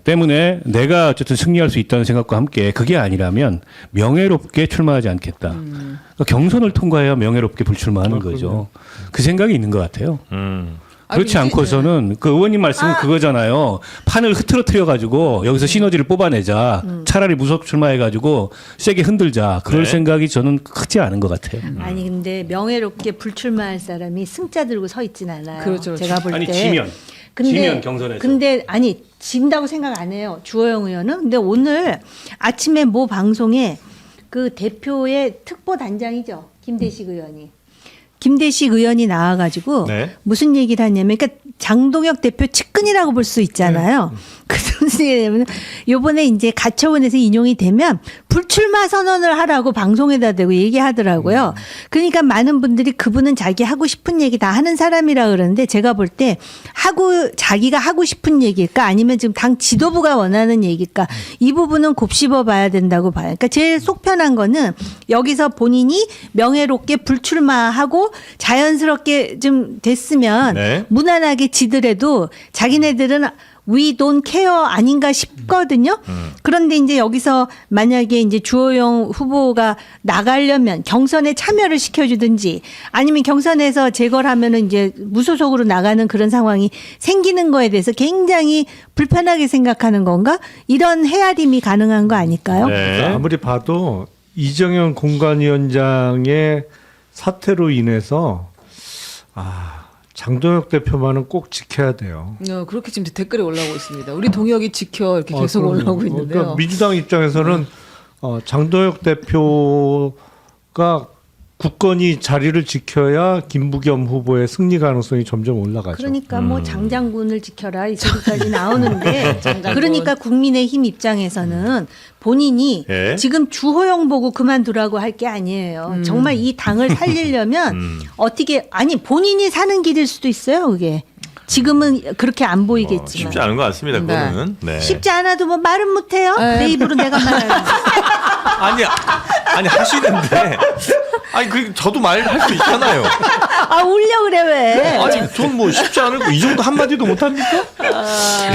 때문에 내가 어쨌든 승리할 수 있다는 생각과 함께 그게 아니라면 명예롭게 출마하지 않겠다. 그러니까 경선을 통과해야 명예롭게 불출마하는 거죠. 그 생각이 있는 것 같아요. 그렇지 아니, 않고서는 그 의원님 말씀은 그거잖아요. 판을 흐트러뜨려 가지고 여기서 시너지를 뽑아내자. 차라리 무속 출마해 가지고 세게 흔들자. 그럴 네. 생각이 저는 크지 않은 것 같아요. 아니 근데 명예롭게 불출마할 사람이 승자 들고 서 있진 않아요. 그렇죠, 그렇죠. 제가 볼 때. 아니 지면 경선에서. 근데 아니 진다고 생각 안 해요. 주호영 의원은. 근데 오늘 아침에 모 방송에 그 대표의 특보 단장이죠. 김대식 의원이. 김대식 의원이 나와가지고 네. 무슨 얘기를 하냐면, 그러니까 장동혁 대표 측근이라고 볼 수 있잖아요. 그 무슨 얘기냐면 요번에 이제 가처분에서 인용이 되면 불출마 선언을 하라고 방송에다 대고 얘기하더라고요. 그러니까 많은 분들이 그분은 자기 하고 싶은 얘기 다 하는 사람이라 그러는데 제가 볼 때 자기가 하고 싶은 얘기일까 아니면 지금 당 지도부가 원하는 얘기일까 이 부분은 곱씹어 봐야 된다고 봐요. 그러니까 제일 속 편한 거는 여기서 본인이 명예롭게 불출마하고 자연스럽게 좀 됐으면 네. 무난하게 지더라도 자기네들은 we don't care 아닌가 싶거든요. 그런데 이제 여기서 만약에 이제 주호영 후보가 나가려면 경선에 참여를 시켜주든지 아니면 경선에서 제거를 하면은 이제 무소속으로 나가는 그런 상황이 생기는 거에 대해서 굉장히 불편하게 생각하는 건가? 이런 헤아림이 가능한 거 아닐까요? 네. 아무리 봐도 이정현 공관위원장의 사태로 인해서 장동혁 대표만은 꼭 지켜야 돼요. 그렇게 지금 댓글이 올라오고 있습니다. 우리 동혁이 지켜 이렇게 계속 그럼요. 올라오고 있는데요. 그러니까 민주당 입장에서는 장동혁 대표가 굳건히 자리를 지켜야 김부겸 후보의 승리 가능성이 점점 올라가죠. 그러니까 뭐 장장군을 지켜라 이 소리까지 나오는데 그러니까 국민의힘 입장에서는 본인이 예. 지금 주호영 보고 그만두라고 할 게 아니에요. 정말 이 당을 살리려면 어떻게 아니 본인이 사는 길일 수도 있어요. 그게 지금은 그렇게 안 보이겠지만 쉽지 않은 것 같습니다. 네. 그거는. 네. 쉽지 않아도 뭐 말은 못해요. 네. 내 입으로 내가 말하는 아니 하시는데 저도 말할 수 있잖아요. 아 울려 그래 왜? 아니 전 뭐 쉽지 않을 거 이 정도 한 마디도 못 합니까?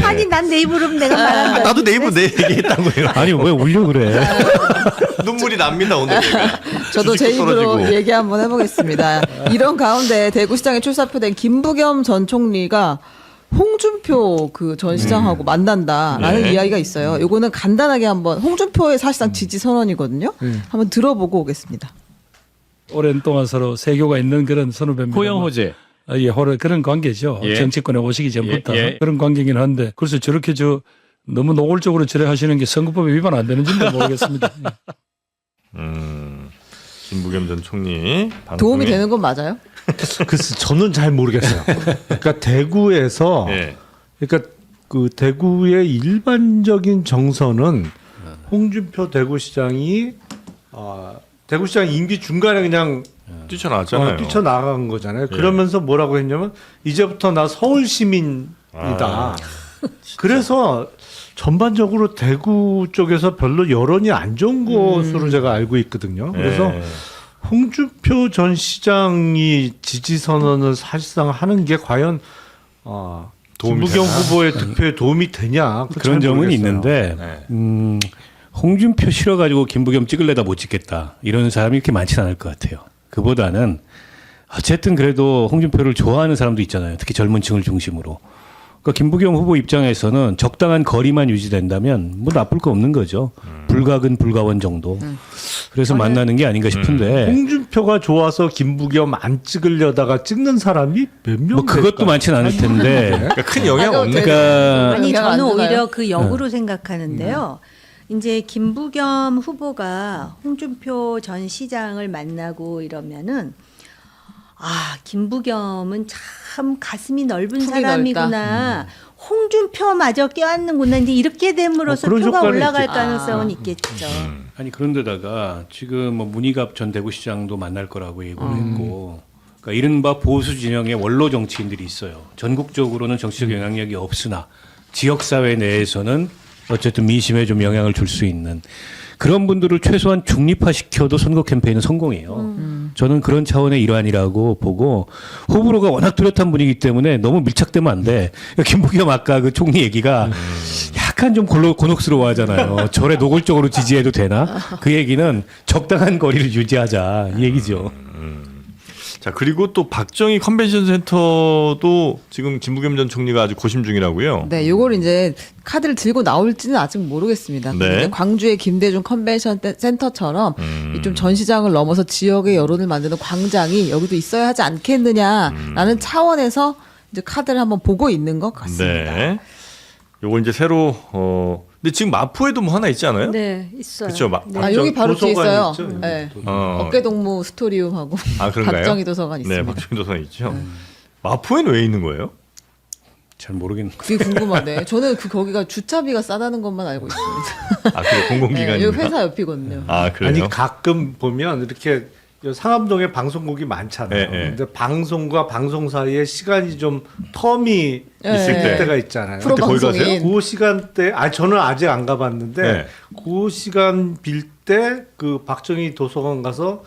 아니 난 내 입으로 내가 말한다. 나도 내 입으로 내 얘기했다고요. 아니 왜 울려 그래? 눈물이 납니다 오늘 제가. 저도 제 주식도 입으로 떨어지고. 얘기 한번 해보겠습니다. 이런 가운데 대구시장에 출사표된 김부겸 전 총리가 홍준표 그 전 시장하고 만난다라는 네. 이야기가 있어요. 요거는 간단하게 한번 홍준표의 사실상 지지 선언이거든요. 한번 들어보고 오겠습니다. 오랜 동안 서로 세교가 있는 그런 선후배입니다. 호영호제. 그런 관계죠. 예. 정치권에 오시기 전부터 예. 그런 관계긴 한데 그래서 저렇게 너무 노골적으로 저래 하시는 게 선거법에 위반 안 되는지는 모르겠습니다. 김부겸 전 총리 도움이 방송에- 되는 건 맞아요? 글쎄 저는 잘 모르겠어요. 그러니까 대구에서 예. 그러니까 그 대구의 일반적인 정서는 홍준표 대구시장이 대구시장 임기 중간에 그냥 뛰쳐나왔잖아요. 뛰쳐나간 거잖아요. 예. 그러면서 뭐라고 했냐면 이제부터 나 서울 시민이다. 그래서 전반적으로 대구 쪽에서 별로 여론이 안 좋은 것으로 제가 알고 있거든요. 그래서 예. 홍준표 전 시장이 지지 선언을 사실상 하는 게 과연 도움이 김부겸 되나? 후보의 득표에 도움이 되냐 그거 그런 잘 점은 모르겠어요. 있는데 네. 홍준표 싫어가지고 김부겸 찍을래다 못 찍겠다 이런 사람이 이렇게 많지는 않을 것 같아요. 그보다는 어쨌든 그래도 홍준표를 좋아하는 사람도 있잖아요. 특히 젊은 층을 중심으로. 그러니까 김부겸 후보 입장에서는 적당한 거리만 유지된다면 뭐 나쁠 거 없는 거죠. 불가근 불가원 정도. 그래서 만나는 게 아닌가 싶은데 홍준표가 좋아서 김부겸 안 찍으려다가 찍는 사람이 몇 명? 뭐 그것도 많지는 않을 텐데. 그러니까 큰 영향 없는. 그러니까 아니 영향 안 저는 주나요? 오히려 그 역으로 생각하는데요. 이제 김부겸 후보가 홍준표 전 시장을 만나고 이러면은 김부겸은 참 가슴이 넓은 품이 사람이구나. 홍준표마저 껴안는구나. 이제 이렇게 됨으로써 그런 표가 효과는 올라갈 있겠죠. 가능성은 있겠죠. 아니 그런데다가 지금 뭐 문희갑 전 대구시장도 만날 거라고 예고를 했고, 그러니까 이른바 보수 진영의 원로 정치인들이 있어요. 전국적으로는 정치적 영향력이 없으나 지역 사회 내에서는 어쨌든 민심에 좀 영향을 줄 수 있는 그런 분들을 최소한 중립화시켜도 선거 캠페인은 성공이에요. 저는 그런 차원의 일환이라고 보고 호불호가 워낙 뚜렷한 분이기 때문에 너무 밀착되면 안 돼. 그러니까 김부겸 아까 그 총리 얘기가 약간 좀 곤혹스러워하잖아요. 저래 노골적으로 지지해도 되나? 그 얘기는 적당한 거리를 유지하자 이 얘기죠. 자, 그리고 또 박정희 컨벤션 센터도 지금 김부겸 전 총리가 아주 고심 중이라고요. 네, 요걸 이제 카드를 들고 나올지는 아직 모르겠습니다. 네. 근데 광주의 김대중 컨벤션 센터처럼 이 좀 전시장을 넘어서 지역의 여론을 만드는 광장이 여기도 있어야 하지 않겠느냐라는 차원에서 이제 카드를 한번 보고 있는 것 같습니다. 네. 요거 이제 새로 근데 지금 마포에도 뭐 하나 있지 않아요? 네, 있어요. 그렇죠. 네. 여기 바로 뒤에 도서관이 있어요. 있죠? 네. 어. 어깨동무 스토리움하고 그런가요? 박정희 도서관 있습니다. 네, 박정희 도서관 있죠. 마포에는 왜 있는 거예요? 잘 모르겠는데. 그게 궁금하네. 저는 거기가 주차비가 싸다는 것만 알고 있습니다. 그래 네, 공공기관인가? 여기 회사 옆이거든요. 그래요? 아니 가끔 보면 이렇게 상암동에 방송국이 많잖아요. 네, 네. 근데 방송과 방송 사이에 시간이 좀 텀이 네, 있을 네. 때가 있잖아요. 프로 거기 가세요? 방송인. 그 시간대, 저는 아직 안 가봤는데 네. 그 시간 빌 때 그 박정희 도서관 가서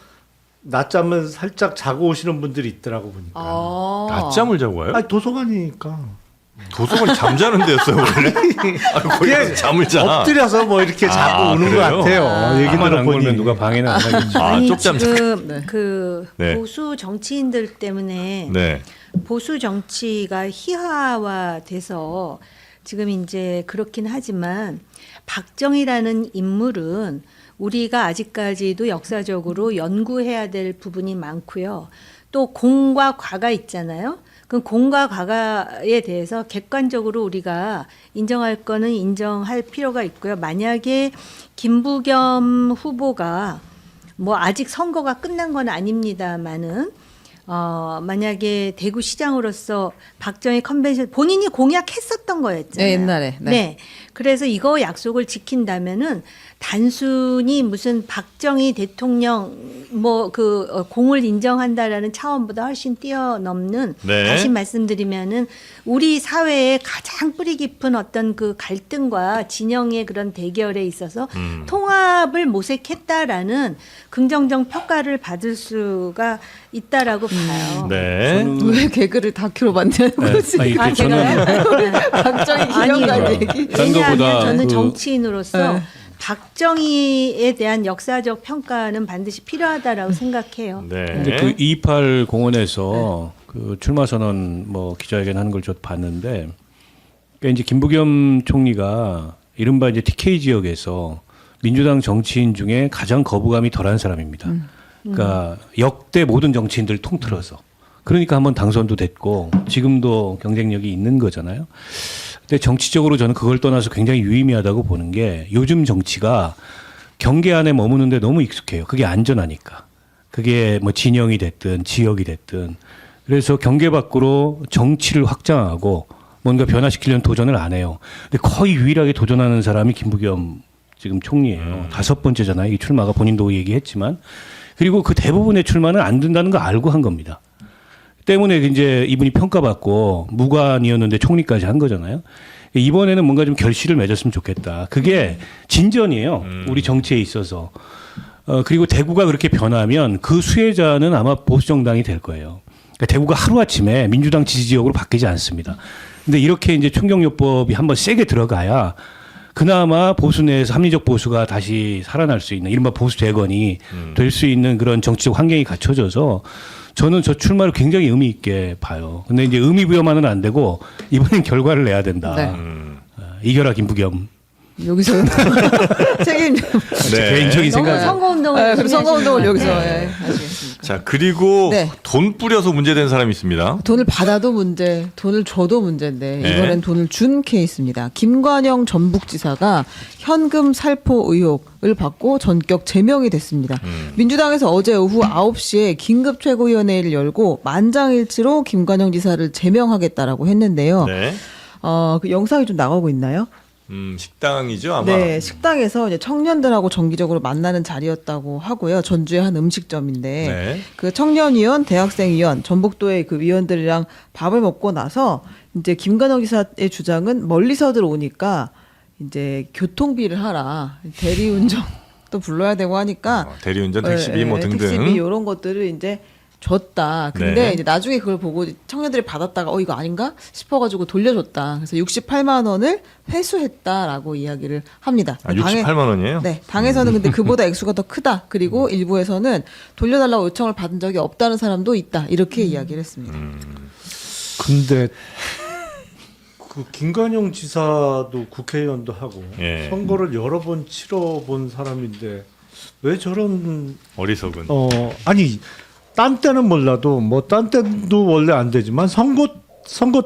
낮잠을 살짝 자고 오시는 분들이 있더라고 보니까. 낮잠을 자고 가요? 도서관이니까. 도서관이 잠자는 데였어요 원래? 거기 가서 잠을 자. 엎드려서 뭐 이렇게 자고 오는 것 그래요? 같아요. 얘기 얘기만 안 들어보니. 걸면 누가 방해는 안 하겠죠. 아니 쪽잠 지금 네. 그 네. 보수 정치인들 때문에 네. 보수 정치가 희화화돼서 지금 이제 그렇긴 하지만 박정희라는 인물은 우리가 아직까지도 역사적으로 연구해야 될 부분이 많고요. 또 공과 과가 있잖아요. 그 공과 과가에 대해서 객관적으로 우리가 인정할 거는 인정할 필요가 있고요. 만약에 김부겸 후보가 뭐 아직 선거가 끝난 건 아닙니다만은 만약에 대구시장으로서 박정희 컨벤션 본인이 공약했었던 거였잖아요. 네, 옛날에. 네. 그래서 이거 약속을 지킨다면은 단순히 무슨 박정희 대통령 공을 인정한다라는 차원보다 훨씬 뛰어넘는 네. 다시 말씀드리면은 우리 사회의 가장 뿌리 깊은 어떤 그 갈등과 진영의 그런 대결에 있어서 통합을 모색했다라는 긍정적 평가를 받을 수가 있다라고 봐요. 네. 왜 개그를 다큐로 만드는 거지? 아니, 그 제가요? 박정희 아니, 기념관 얘기. 딴 왜냐하면 거보다 저는 그- 정치인으로서 네. 박정희에 대한 역사적 평가는 반드시 필요하다라고 생각해요. 네. 근데 그 228 공원에서 그 출마 선언 뭐 기자회견 하는 걸 저 봤는데, 그러니까 이제 김부겸 총리가 이른바 이제 TK 지역에서 민주당 정치인 중에 가장 거부감이 덜한 사람입니다. 그러니까 역대 모든 정치인들 통틀어서. 그러니까 한번 당선도 됐고 지금도 경쟁력이 있는 거잖아요. 근데 정치적으로 저는 그걸 떠나서 굉장히 유의미하다고 보는 게 요즘 정치가 경계 안에 머무는데 너무 익숙해요. 그게 안전하니까. 그게 뭐 진영이 됐든 지역이 됐든. 그래서 경계 밖으로 정치를 확장하고 뭔가 변화시키려는 도전을 안 해요. 근데 거의 유일하게 도전하는 사람이 김부겸 지금 총리예요. 5번째잖아요. 이 출마가 본인도 얘기했지만. 그리고 그 대부분의 출마는 안 된다는 거 알고 한 겁니다. 때문에 이제 이분이 평가받고 무관이었는데 총리까지 한 거잖아요. 이번에는 뭔가 좀 결실을 맺었으면 좋겠다. 그게 진전이에요. 우리 정치에 있어서. 그리고 대구가 그렇게 변하면 그 수혜자는 아마 보수정당이 될 거예요. 그러니까 대구가 하루아침에 민주당 지지 지역으로 바뀌지 않습니다. 근데 이렇게 이제 충격요법이 한번 세게 들어가야 그나마 보수 내에서 합리적 보수가 다시 살아날 수 있는 이른바 보수 재건이 될 수 있는 그런 정치적 환경이 갖춰져서 저는 저 출마를 굉장히 의미 있게 봐요. 근데 이제 의미 부여만은 안 되고 이번엔 결과를 내야 된다. 네. 이겨라 김부겸. 여기서 책임 좀. 네. 개인적인 생각. 선거운동을 그리고 선거운동을 여기서 네. 하시겠습니다. 자, 그리고 네. 돈 뿌려서 문제된 사람이 있습니다. 돈을 받아도 문제, 돈을 줘도 문제인데 네. 이번엔 돈을 준 케이스입니다. 김관영 전북지사가 현금 살포 의혹을 받고 전격 제명이 됐습니다. 민주당에서 어제 오후 9시에 긴급 최고위원회를 열고 만장일치로 김관영 지사를 제명하겠다라고 했는데요. 네. 그 영상이 좀 나가고 있나요? 식당이죠, 아마. 네, 식당에서 이제 청년들하고 정기적으로 만나는 자리였다고 하고요. 전주의 한 음식점인데 네. 그 청년위원, 대학생위원, 전북도의 그 위원들이랑 밥을 먹고 나서 이제 김관영 지사의 주장은 멀리서들 오니까 이제 교통비를 하라, 대리운전도 불러야 되고 하니까 대리운전, 택시비 뭐 등등. 택시비 이런 것들을 이제 줬다. 근데 네. 이제 나중에 그걸 보고 청년들이 받았다가 이거 아닌가 싶어가지고 돌려줬다. 그래서 68만 원을 회수했다라고 이야기를 합니다. 68만 원이에요? 네, 당에서는 근데 그보다 액수가 더 크다. 그리고 일부에서는 돌려달라고 요청을 받은 적이 없다는 사람도 있다. 이렇게 이야기를 했습니다. 근데 그 김관영 지사도 국회의원도 하고 예. 선거를 여러 번 치러본 사람인데 왜 저런 어리석은. 아니 딴 때는 몰라도 뭐 딴 때도 원래 안 되지만 선거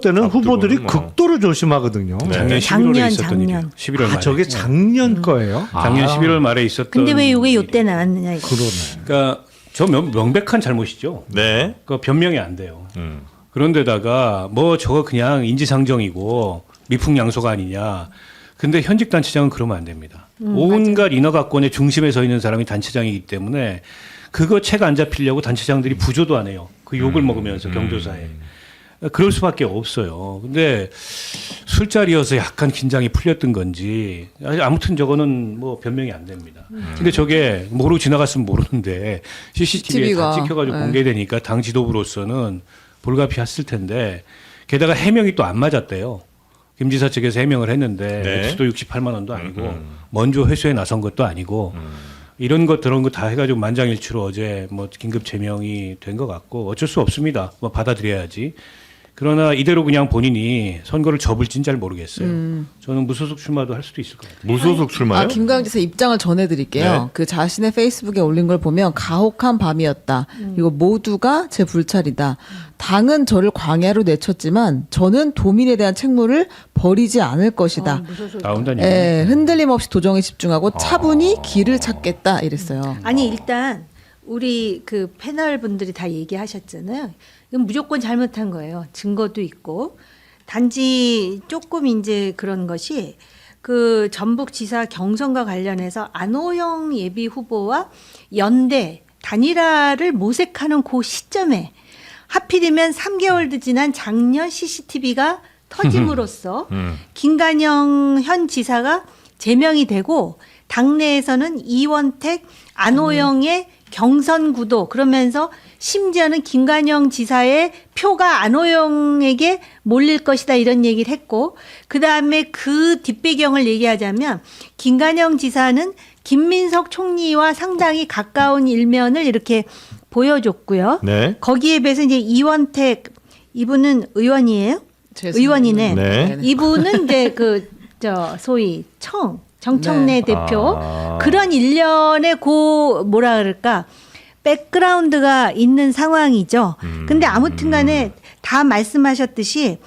때는 앞두고는 후보들이 뭐. 극도로 조심하거든요. 네. 작년 11월에 작년, 있었던 작년. 일이에요. 11월 말에. 저게 작년 거예요? 작년 11월 말에 있었던. 근데 왜 이게 일이에요. 요때 나왔느냐 이거. 그러네. 그러니까 저 명백한 잘못이죠. 네. 그 변명이 안 돼요. 음. 그런데다가 뭐 저거 그냥 인지상정이고 미풍양소가 아니냐. 근데 현직 단체장은 그러면 안 됩니다. 온갖 인허가권의 중심에 서 있는 사람이 단체장이기 때문에 그거 책 안 잡히려고 단체장들이 부조도 안 해요. 그 욕을 먹으면서 경조사에. 그럴 수밖에 없어요. 근데 술자리여서 약간 긴장이 풀렸던 건지 아무튼 저거는 뭐 변명이 안 됩니다. 근데 저게 모르고 지나갔으면 모르는데 CCTV에 다 CCTV가, 찍혀가지고 네. 공개되니까 당 지도부로서는 불가피했을 텐데 게다가 해명이 또 안 맞았대요. 김 지사 측에서 해명을 했는데 네. 액수도 68만 원도 아니고 먼저 회수에 나선 것도 아니고 이런 것 저런 거 다 해가지고 만장일치로 어제 뭐 긴급 제명이 된 것 같고 어쩔 수 없습니다. 뭐 받아들여야지. 그러나 이대로 그냥 본인이 선거를 접을진 잘 모르겠어요. 저는 무소속 출마도 할 수도 있을 것 같아요. 무소속 출마요? 김관영 지사 입장을 전해드릴게요. 네. 그 자신의 페이스북에 올린 걸 보면 가혹한 밤이었다. 이거 모두가 제 불찰이다. 당은 저를 광야로 내쳤지만 저는 도민에 대한 책무를 버리지 않을 것이다. 나온다니. 예, 흔들림 없이 도정에 집중하고 차분히 길을 찾겠다 이랬어요. 아니 일단 우리 그 패널 분들이 다 얘기하셨잖아요. 이건 무조건 잘못한 거예요. 증거도 있고. 단지 조금 이제 그런 것이 그 전북지사 경선과 관련해서 안호영 예비 후보와 연대 단일화를 모색하는 그 시점에 하필이면 3개월도 지난 작년 CCTV가 터짐으로써 김관영 현 지사가 제명이 되고 당내에서는 이원택, 안호영의 경선 구도 그러면서 심지어는 김관영 지사의 표가 안호영에게 몰릴 것이다 이런 얘기를 했고 그다음에 그 뒷배경을 얘기하자면 김관영 지사는 김민석 총리와 상당히 가까운 일면을 이렇게 보여줬고요. 네. 거기에 비해서 이제 이원택 이분은 의원이에요? 의원이네. 네. 이분은 이제 소위 정청래 네. 대표 그런 일련의 뭐라 그럴까 백그라운드가 있는 상황이죠. 근데 아무튼간에 다 말씀하셨듯이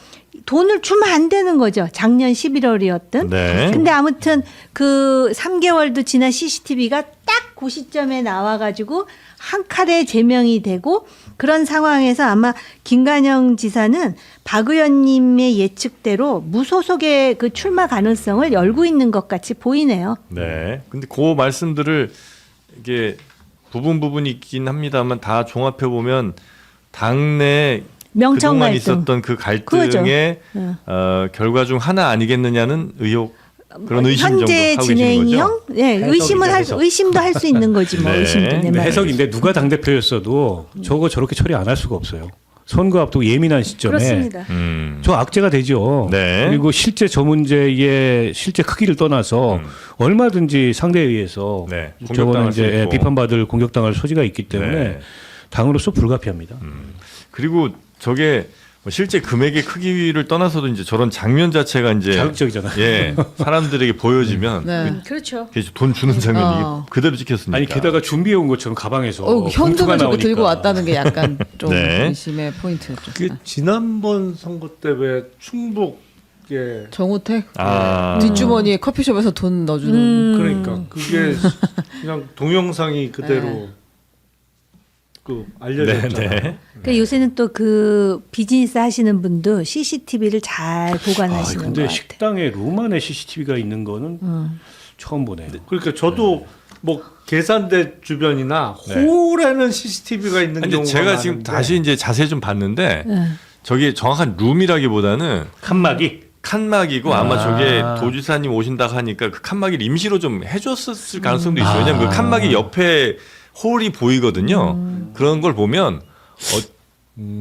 돈을 주면 안 되는 거죠. 작년 11월이었던. 네. 근데 아무튼 그 3개월도 지난 CCTV가 딱 그 시점에 나와가지고 한 칼에 제명이 되고 그런 상황에서 아마 김관영 지사는 박 의원님의 예측대로 무소속의 그 출마 가능성을 열고 있는 것 같이 보이네요. 네. 근데 그 말씀들을 이게 부분 있긴 합니다만 다 종합해 보면 당내 명청 그동안 갈등. 있었던 그 갈등의 결과 중 하나 아니겠느냐는 의혹 그런 의심 정도 현재 하고 계시는 거죠. 진행형, 네, 의심도 할 수 있는 거지 뭐. 네. 의심도 내 근데 말에. 해석인데 누가 당 대표였어도 저거 저렇게 처리 안 할 수가 없어요. 선거 앞두고 예민한 시점에 그렇습니다. 저 악재가 되죠. 네. 그리고 실제 저 문제의 실제 크기를 떠나서 얼마든지 상대에 의해서 네, 저거는 공격당할 수 이제 있고. 비판받을 공격당할 소지가 있기 때문에 네. 당으로서 불가피합니다. 그리고 저게 뭐 실제 금액의 크기를 떠나서도 이제 저런 장면 자체가 이제 자극적이잖아요. 예, 사람들에게 보여지면 네. 그렇죠. 돈 주는 장면이 어. 그대로 찍혔으니까. 아니 게다가 준비해 온 것처럼 가방에서 현금을 봉투가 저렇게 나오니까. 들고 왔다는 게 약간 좀 네. 의심의 포인트였죠. 그 지난번 선거 때 왜 충북에 정우택 아. 뒷주머니에 커피숍에서 돈 넣어주는 그러니까 그게 그냥 동영상이 그대로 네. 그 알려졌잖아요. 네. 그러니까 요새는 또 그 비즈니스 하시는 분도 CCTV를 잘 보관하시는 것 근데 같아요. 식당에 룸 안에 CCTV가 있는 거는 처음 보네요. 그러니까 저도 뭐 계산대 주변이나 네. 홀에는 CCTV가 있는 근데 경우가 제가 지금 많은데 다시 이제 자세히 좀 봤는데 네. 저게 정확한 룸이라기보다는 칸막이 칸막이고 아마 저게 도지사님 오신다고 하니까 그 칸막이를 임시로 좀 해줬을 가능성도 있어요. 왜냐면 그 칸막이 옆에 홀이 보이거든요. 그런 걸 보면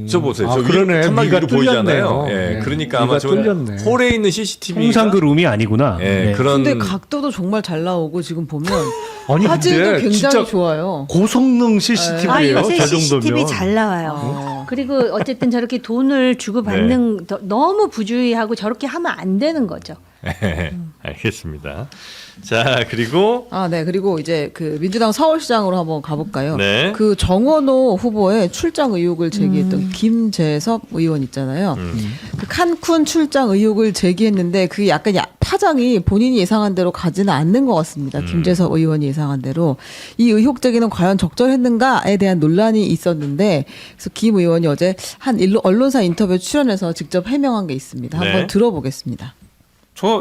저 보세요. 아, 저 그러네. 위에 칸막이 미가 위로 보이잖아요. 뚫렸네요. 예, 네. 그러니까 미가 아마 저 뚫렸네. 홀에 있는 CCTV가 통상 그 룸이 아니구나. 예, 네. 그런 근데 각도도 정말 잘 나오고 지금 보면 아니 화질도 근데 굉장히 진짜 좋아요. 고성능 CCTV예요. 아, 요새 저 CCTV 정도면. 잘 나와요. 그리고 어쨌든 저렇게 돈을 주고 받는 너무 부주의하고 저렇게 하면 안 되는 거죠. 알겠습니다. 자, 그리고 아, 네. 그리고 이제 그 민주당 서울시장으로 한번 가볼까요? 네. 그 정원호 후보의 출장 의혹을 제기했던 김재섭 의원 있잖아요. 그 칸쿤 출장 의혹을 제기했는데 그게 약간 파장이 본인이 예상한 대로 가지는 않는 것 같습니다. 김재섭 의원이 예상한 대로. 이 의혹 제기는 과연 적절했는가에 대한 논란이 있었는데 그래서 김 의원이 어제 한 언론사 인터뷰 출연해서 직접 해명한 게 있습니다. 한번 네. 들어보겠습니다.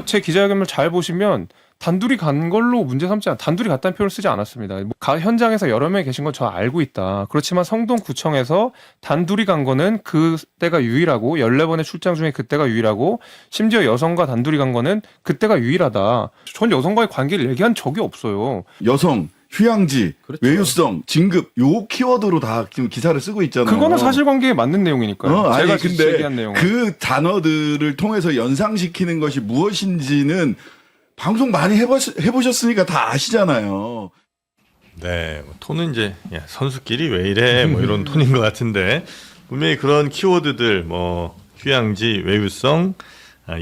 제 기자회견을 잘 보시면 단둘이 간 걸로 문제 삼지 않, 단둘이 갔다는 표현을 쓰지 않았습니다. 현장에서 여러 명이 계신 건 저 알고 있다. 그렇지만 성동구청에서 단둘이 간 거는 그때가 유일하고 14번의 출장 중에 그때가 유일하고 심지어 여성과 단둘이 간 거는 그때가 유일하다. 전 여성과의 관계를 얘기한 적이 없어요. 여성, 휴양지, 그렇죠. 외유성, 진급 요 키워드로 다 지금 기사를 쓰고 있잖아요. 그거는 사실관계에 맞는 내용이니까요. 아니 제가 근데 얘기한 내용은. 그 단어들을 통해서 연상시키는 것이 무엇인지는 방송 많이 해보셨으니까 다 아시잖아요. 네, 뭐 톤은 이제 야, 선수끼리 왜 이래 뭐 이런 톤인 것 같은데 분명히 그런 키워드들 뭐 휴양지, 외유성,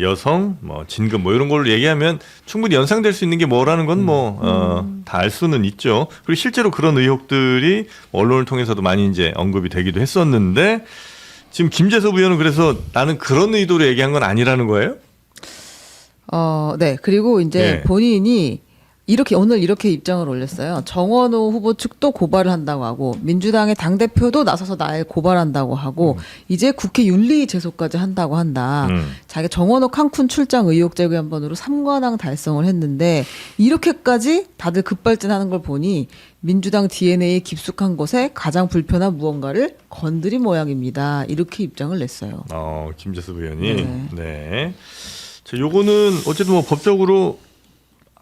여성, 뭐 진급 뭐 이런 걸로 얘기하면 충분히 연상될 수 있는 게 뭐라는 건 뭐 다 알 수는 있죠. 그리고 실제로 그런 의혹들이 언론을 통해서도 많이 이제 언급이 되기도 했었는데 지금 김재섭 의원은 그래서 나는 그런 의도로 얘기한 건 아니라는 거예요? 네. 그리고 이제 네. 본인이 오늘 이렇게 입장을 올렸어요. 정원호 후보 측도 고발을 한다고 하고 민주당의 당대표도 나서서 날 고발한다고 하고 이제 국회 윤리 제소까지 한다고 한다. 자기 정원호 칸쿤 출장 의혹 제기 한 번으로 3관왕 달성을 했는데 이렇게까지 다들 급발진하는 걸 보니 민주당 DNA에 깊숙한 곳에 가장 불편한 무언가를 건드린 모양입니다. 이렇게 입장을 냈어요. 김재섭 의원이 네. 네. 자, 요거는 어쨌든 뭐 법적으로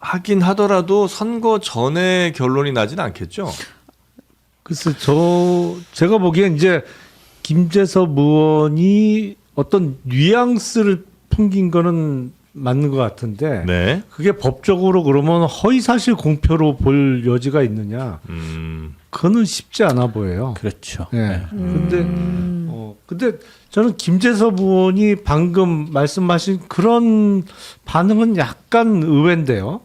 하긴 하더라도 선거 전에 결론이 나진 않겠죠. 글쎄 제가 보기엔 이제 김재섭 의원이 어떤 뉘앙스를 풍긴 거는 맞는 것 같은데 네. 그게 법적으로 그러면 허위사실 공표로 볼 여지가 있느냐? 그거는 쉽지 않아 보여요. 그렇죠. 네. 근데 저는 김재섭 의원이 방금 말씀하신 그런 반응은 약간 의외인데요.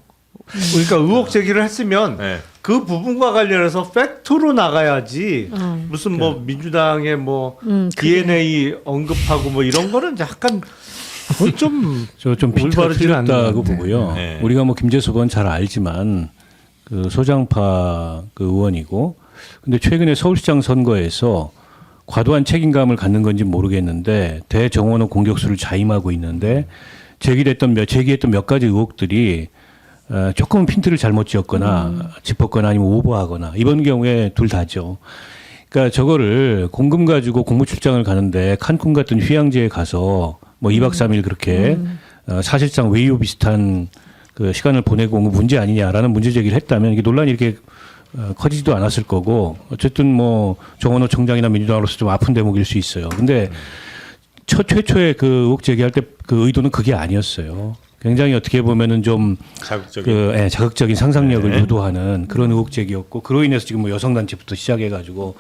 그러니까 의혹 제기를 했으면 네. 그 부분과 관련해서 팩트로 나가야지 무슨 뭐 민주당의 뭐 DNA 언급하고 뭐 이런 거는 약간 그건 좀 좀 피트가 올바르지는 틀렸다고 않는 것 보고요. 같아요. 네. 우리가 뭐 김재섭은 잘 알지만 그 소장파 그 의원이고, 근데 최근에 서울시장 선거에서 과도한 책임감을 갖는 건지 모르겠는데 대정원호 공격수를 자임하고 있는데 제기했던 몇 가지 의혹들이 조금 핀트를 잘못 지었거나 짚었거나 아니면 오버하거나 이번 경우에 둘 다죠. 그러니까 저거를 공금 가지고 공무 출장을 가는데 칸쿤 같은 휴양지에 가서 뭐 2박 3일 그렇게 사실상 외유 비슷한 그 시간을 보내고 온 거 문제 아니냐라는 문제 제기를 했다면 이게 논란이 이렇게 커지지도 않았을 거고 어쨌든 뭐 정원호 청장이나 민주당으로서 좀 아픈 대목일 수 있어요. 근데 최초에 그 의혹 제기할 때 그 의도는 그게 아니었어요. 굉장히 어떻게 보면은 좀 자극적인 상상력을 유도하는 그런 의혹 제기였고 그로 인해서 지금 뭐 여성단체부터 시작해가지고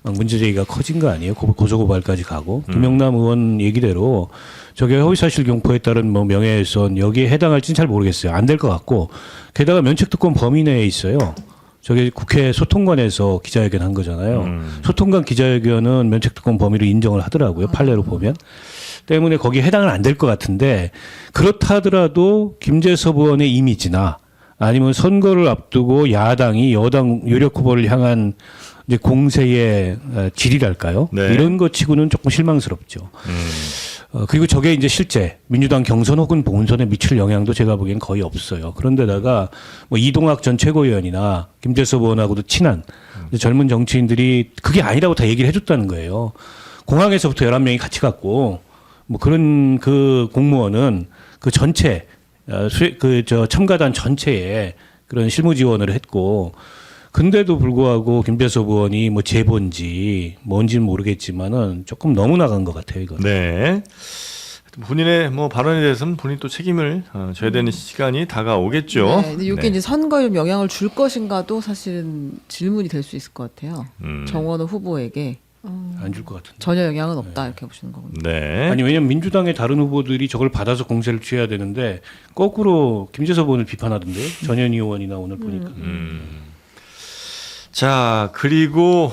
막 문제 제기가 커진 거 아니에요? 고소고발까지 가고 김영남 의원 얘기대로 저게 허위사실 경포에 따른 뭐 명예훼손 여기에 해당할지는 잘 모르겠어요. 안 될 것 같고 게다가 면책특권 범위 내에 있어요. 저게 국회 소통관에서 기자회견 한 거잖아요. 소통관 기자회견은 면책특권 범위를 인정을 하더라고요. 판례로 보면. 때문에 거기에 해당은 안 될 것 같은데 그렇다 하더라도 김재섭 의원의 이미지나 아니면 선거를 앞두고 야당이 여당 유력 후보를 향한 이제 공세의 질이랄까요? 네. 이런 것 치고는 조금 실망스럽죠. 그리고 저게 이제 실제 민주당 경선 혹은 본선에 미칠 영향도 제가 보기엔 거의 없어요. 그런데다가 뭐 이동학 전 최고위원이나 김재섭 의원하고도 친한 젊은 정치인들이 그게 아니라고 다 얘기를 해줬다는 거예요. 공항에서부터 11명이 같이 갔고 뭐 그런 그 공무원은 그 전체 첨가단 전체에 그런 실무 지원을 했고 근데도 불구하고 김재섭 의원이 뭐 제보인지 뭔지는 모르겠지만은 조금 너무 나간 것 같아요, 이거. 네. 본인의 뭐 발언에 대해서는 본인 또 책임을 져야 되는 시간이 다가오겠죠. 네, 근데 이게 이제 선거에 좀 영향을 줄 것인가도 사실은 질문이 될 수 있을 것 같아요. 정원호 후보에게 안 줄 것 같은데. 전혀 영향은 없다 이렇게 보시는 거군요. 네. 아니 왜냐면 민주당의 다른 후보들이 저걸 받아서 공세를 취해야 되는데 거꾸로 김재섭 의원을 비판하던데요. 전현희 의원이나 오늘 보니까. 자, 그리고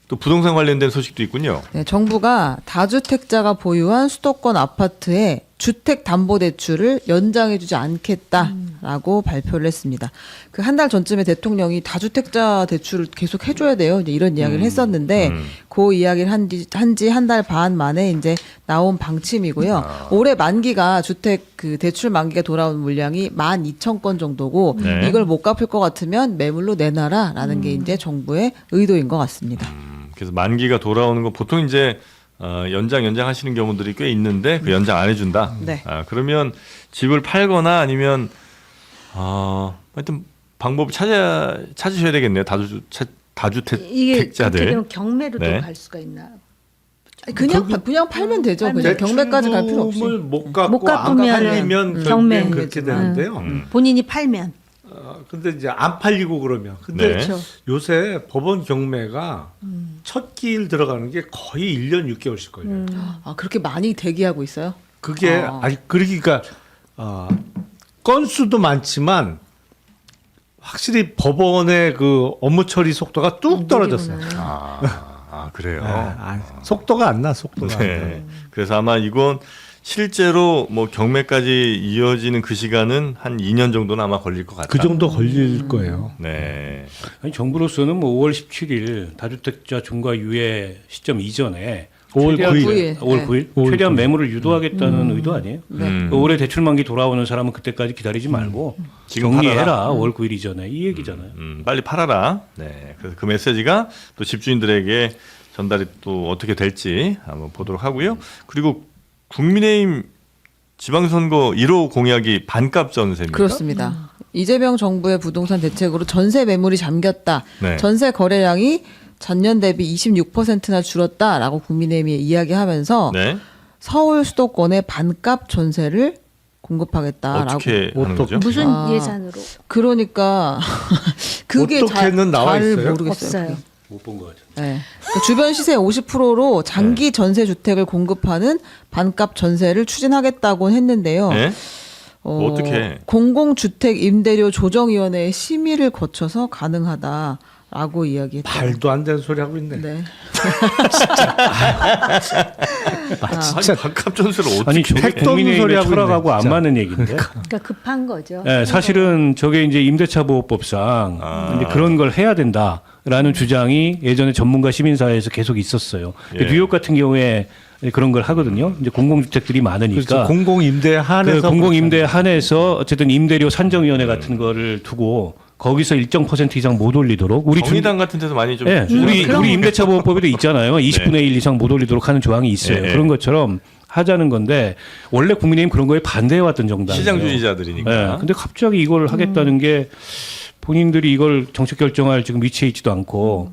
또 부동산 관련된 소식도 있군요. 네, 정부가 다주택자가 보유한 수도권 아파트에 주택담보대출을 연장해주지 않겠다라고 발표를 했습니다. 그 한 달 전쯤에 대통령이 다주택자 대출을 계속 해줘야 돼요. 이제 이런 이야기를 했었는데 그 이야기를 한 지 한 달 반 만에 이제 나온 방침이고요. 올해 만기가 주택 그 대출 만기가 돌아온 물량이 12,000건 정도고 네. 이걸 못 갚을 것 같으면 매물로 내놔라라는 게 이제 정부의 의도인 것 같습니다. 그래서 만기가 돌아오는 거 보통 이제 연장하시는 경우들이 꽤 있는데 그 연장 안 해준다. 네. 그러면 집을 팔거나 아니면 하여튼 방법을 찾으셔야 되겠네요. 이게 다주택자들. 그렇게 되면 경매로도 네. 갈 수가 있나? 아니, 그냥 팔면 되죠. 그냥 경매까지 갈 필요 없이. 대출금을 못 못 갚고 안 갚으면은 팔리면 경매. 경매 그렇게 되는데요. 본인이 팔면. 근데 이제 안 팔리고 그러면. 근데 네. 그렇죠. 요새 법원 경매가 첫 기일 들어가는 게 거의 1년 6개월씩 걸려요. 아, 그렇게 많이 대기하고 있어요? 그게 아. 아니 그러니까 건수도 많지만 확실히 법원의 그 업무 처리 속도가 뚝 떨어졌어요. 그래요. 속도가 안 나, 속도가. 안 나. 네. 그래서 아마 이건 실제로 뭐 경매까지 이어지는 그 시간은 한 2년 정도는 아마 걸릴 것 같다. 그 정도 걸릴 거예요. 네. 아니, 정부로서는 뭐 5월 17일 다주택자 중과 유예 시점 이전에 5월 최대한 9일. 5월 9일? 5월 최대한 9일. 매물을 유도하겠다는 의도 아니에요? 네. 그 올해 대출 만기 돌아오는 사람은 그때까지 기다리지 말고 지금 정리해라. 팔아라. 5월 9일 이전에 이 얘기잖아요. 빨리 팔아라. 네. 그래서 그 메시지가 또 집주인들에게 전달이 또 어떻게 될지 한번 보도록 하고요. 그리고 국민의힘 지방선거 1호 공약이 반값 전세입니다. 그렇습니다. 이재명 정부의 부동산 대책으로 전세 매물이 잠겼다. 네. 전세 거래량이 전년 대비 26%나 줄었다라고 국민의힘이 이야기하면서 네. 서울 수도권에 반값 전세를 공급하겠다라고. 어떻게 하는 거죠? 무슨 아. 예산으로? 그러니까 그게 어떻게는 나와 잘 있어요? 모르겠어요. 없어요. 못 본 것 같아요. 네. 그러니까 주변 시세 50%로 장기 전세 주택을 공급하는 반값 전세를 추진하겠다고 했는데요. 네. 어떻게? 공공주택 임대료 조정위원회의 심의를 거쳐서 가능하다라고 이야기했다. 말도 안 되는 소리 하고 있네. 네. 진짜 밥값 전세를 어떻게 아니 저게 택도 없는 소리 국민의힘의 하고 철학하고 있네, 안 진짜. 맞는 얘기인데. 그러니까 급한 거죠. 네, 사실은 저게 이제 임대차 보호법상 이제 그런 걸 해야 된다라는 주장이 예전에 전문가 시민사회에서 계속 있었어요. 예. 뉴욕 같은 경우에 그런 걸 하거든요. 이제 공공주택들이 많으니까. 그렇죠. 공공임대에 한해서 그 공공임대에 한해서 어쨌든 임대료 산정위원회 같은 거를 두고 거기서 일정 % 이상 못 올리도록 우리 정의당 같은 데서 많이 좀 예, 우리 임대차 보호법에도 있잖아요. 20분의 1 이상 못 올리도록 하는 조항이 있어요. 네. 그런 것처럼 하자는 건데 원래 국민의힘 그런 거에 반대해왔던 정당이에요. 시장주의자들이니까. 근데 갑자기 이걸 하겠다는 게 본인들이 이걸 정책 결정할 지금 위치에 있지도 않고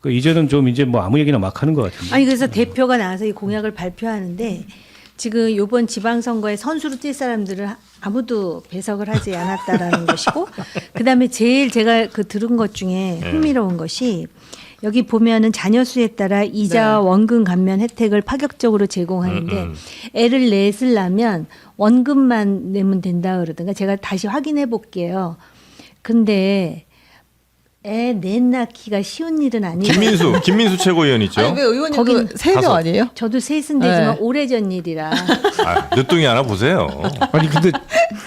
그 이제는 좀 이제 뭐 아무 얘기나 막 하는 것 같은데. 아니 그래서 대표가 나와서 이 공약을 발표하는데 지금 이번 지방선거에 선수로 뛸 사람들은 아무도 배석을 하지 않았다라는 것이고 그다음에 제일 제가 그 들은 것 중에 흥미로운 것이 여기 보면은 자녀 수에 따라 이자와 원금 감면 혜택을 파격적으로 제공하는데 애를 넷으려면 원금만 내면 된다 그러던가 제가 다시 확인해 볼게요. 근데 애 넷 낳기가 쉬운 일은 아니에요. 김민수 최고위원 있죠. 아니 왜 의원님 거긴 그 세명 다섯. 아니에요? 저도 셋은 되지만 네. 오래전 일이라. 늦둥이 하나 보세요. 아니 근데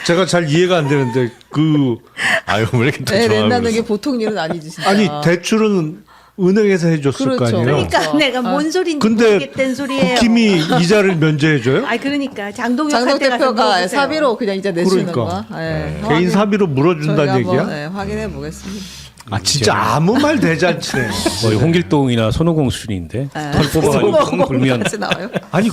제가 잘 이해가 안 되는데 그 아유 왜 이렇게 또 애 좋아하고 낸다는 게 그러세요? 보통 일은 아니지 진짜. 아니 대출은 은행에서 해줬을 그렇죠. 거 아니에요. 그러니까 내가 뭔 소리인지 근데 모르겠다는 소리예요. 국힘이 이자를 면제해줘요? 아 그러니까 장동혁 장동 한테 가서 대표가 물어보세요. 사비로 그냥 이제 내주는 그러니까. 거야. 예. 개인 사비로 물어준다는 저희가 얘기야? 한번, 예, 확인해 보겠습니다. 아 진짜 아무 말 대잔치네. 뭐 홍길동이나 손오공 수준인데 털 뽑아가지고 불면 같이 나와요. 아니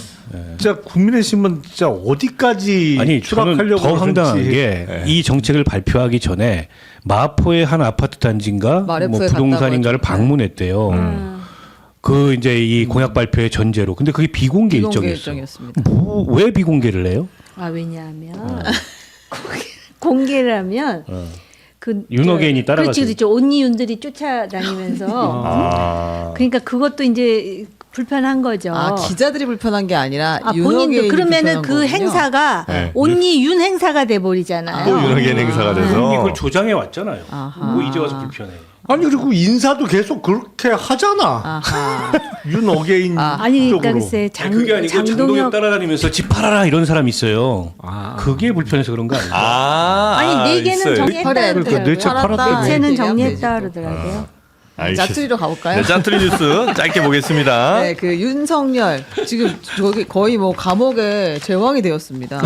진짜 국민의힘은 진짜 어디까지 아니 저는 추락하려고 더 황당한 그러는지. 게 이 정책을 발표하기 전에 마포의 한 아파트 단지인가 뭐 마레프에 부동산인가를 갔다고 방문했대요. 그 이제 이 공약 발표의 전제로. 근데 그게 비공개 비공개 일정이었어. 일정이었습니다. 왜 비공개를 해요? 아 왜냐하면 공개를 하면 그 윤호개인이 따라가서. 그렇지 그렇죠. 온니윤들이 쫓아다니면서 그러니까 그것도 이제 불편한 거죠. 아 기자들이 불편한 게 아니라 아, 윤호개인이 본인도 그러면은 불편한 그 거군요. 행사가 네. 온니윤 행사가 돼 버리잖아요. 또 윤호개인 행사가 돼서 이걸 조장해 왔잖아요. 아하. 뭐 이제 와서 불편해. 아니 그리고 인사도 계속 그렇게 하잖아. 아하. 윤어게인 아니 그러니까 쪽으로. 글쎄 아니, 그게 아니고 장동혁 따라다니면서 집 팔아라 이런 사람이 있어요. 그게 불편해서 그런 거 아니에요? 아니 네 개는 있어요. 정했다. 그러니까 뇌차 팔았다. 네 채는 얘기하면 정리했다 되지 또. 그러더라고요. 알겠습니다. 짜투리로 가볼까요? 네, 짜투리 뉴스 짧게 보겠습니다. 네, 그 윤석열 지금 저기 거의 뭐 감옥의 제왕이 되었습니다.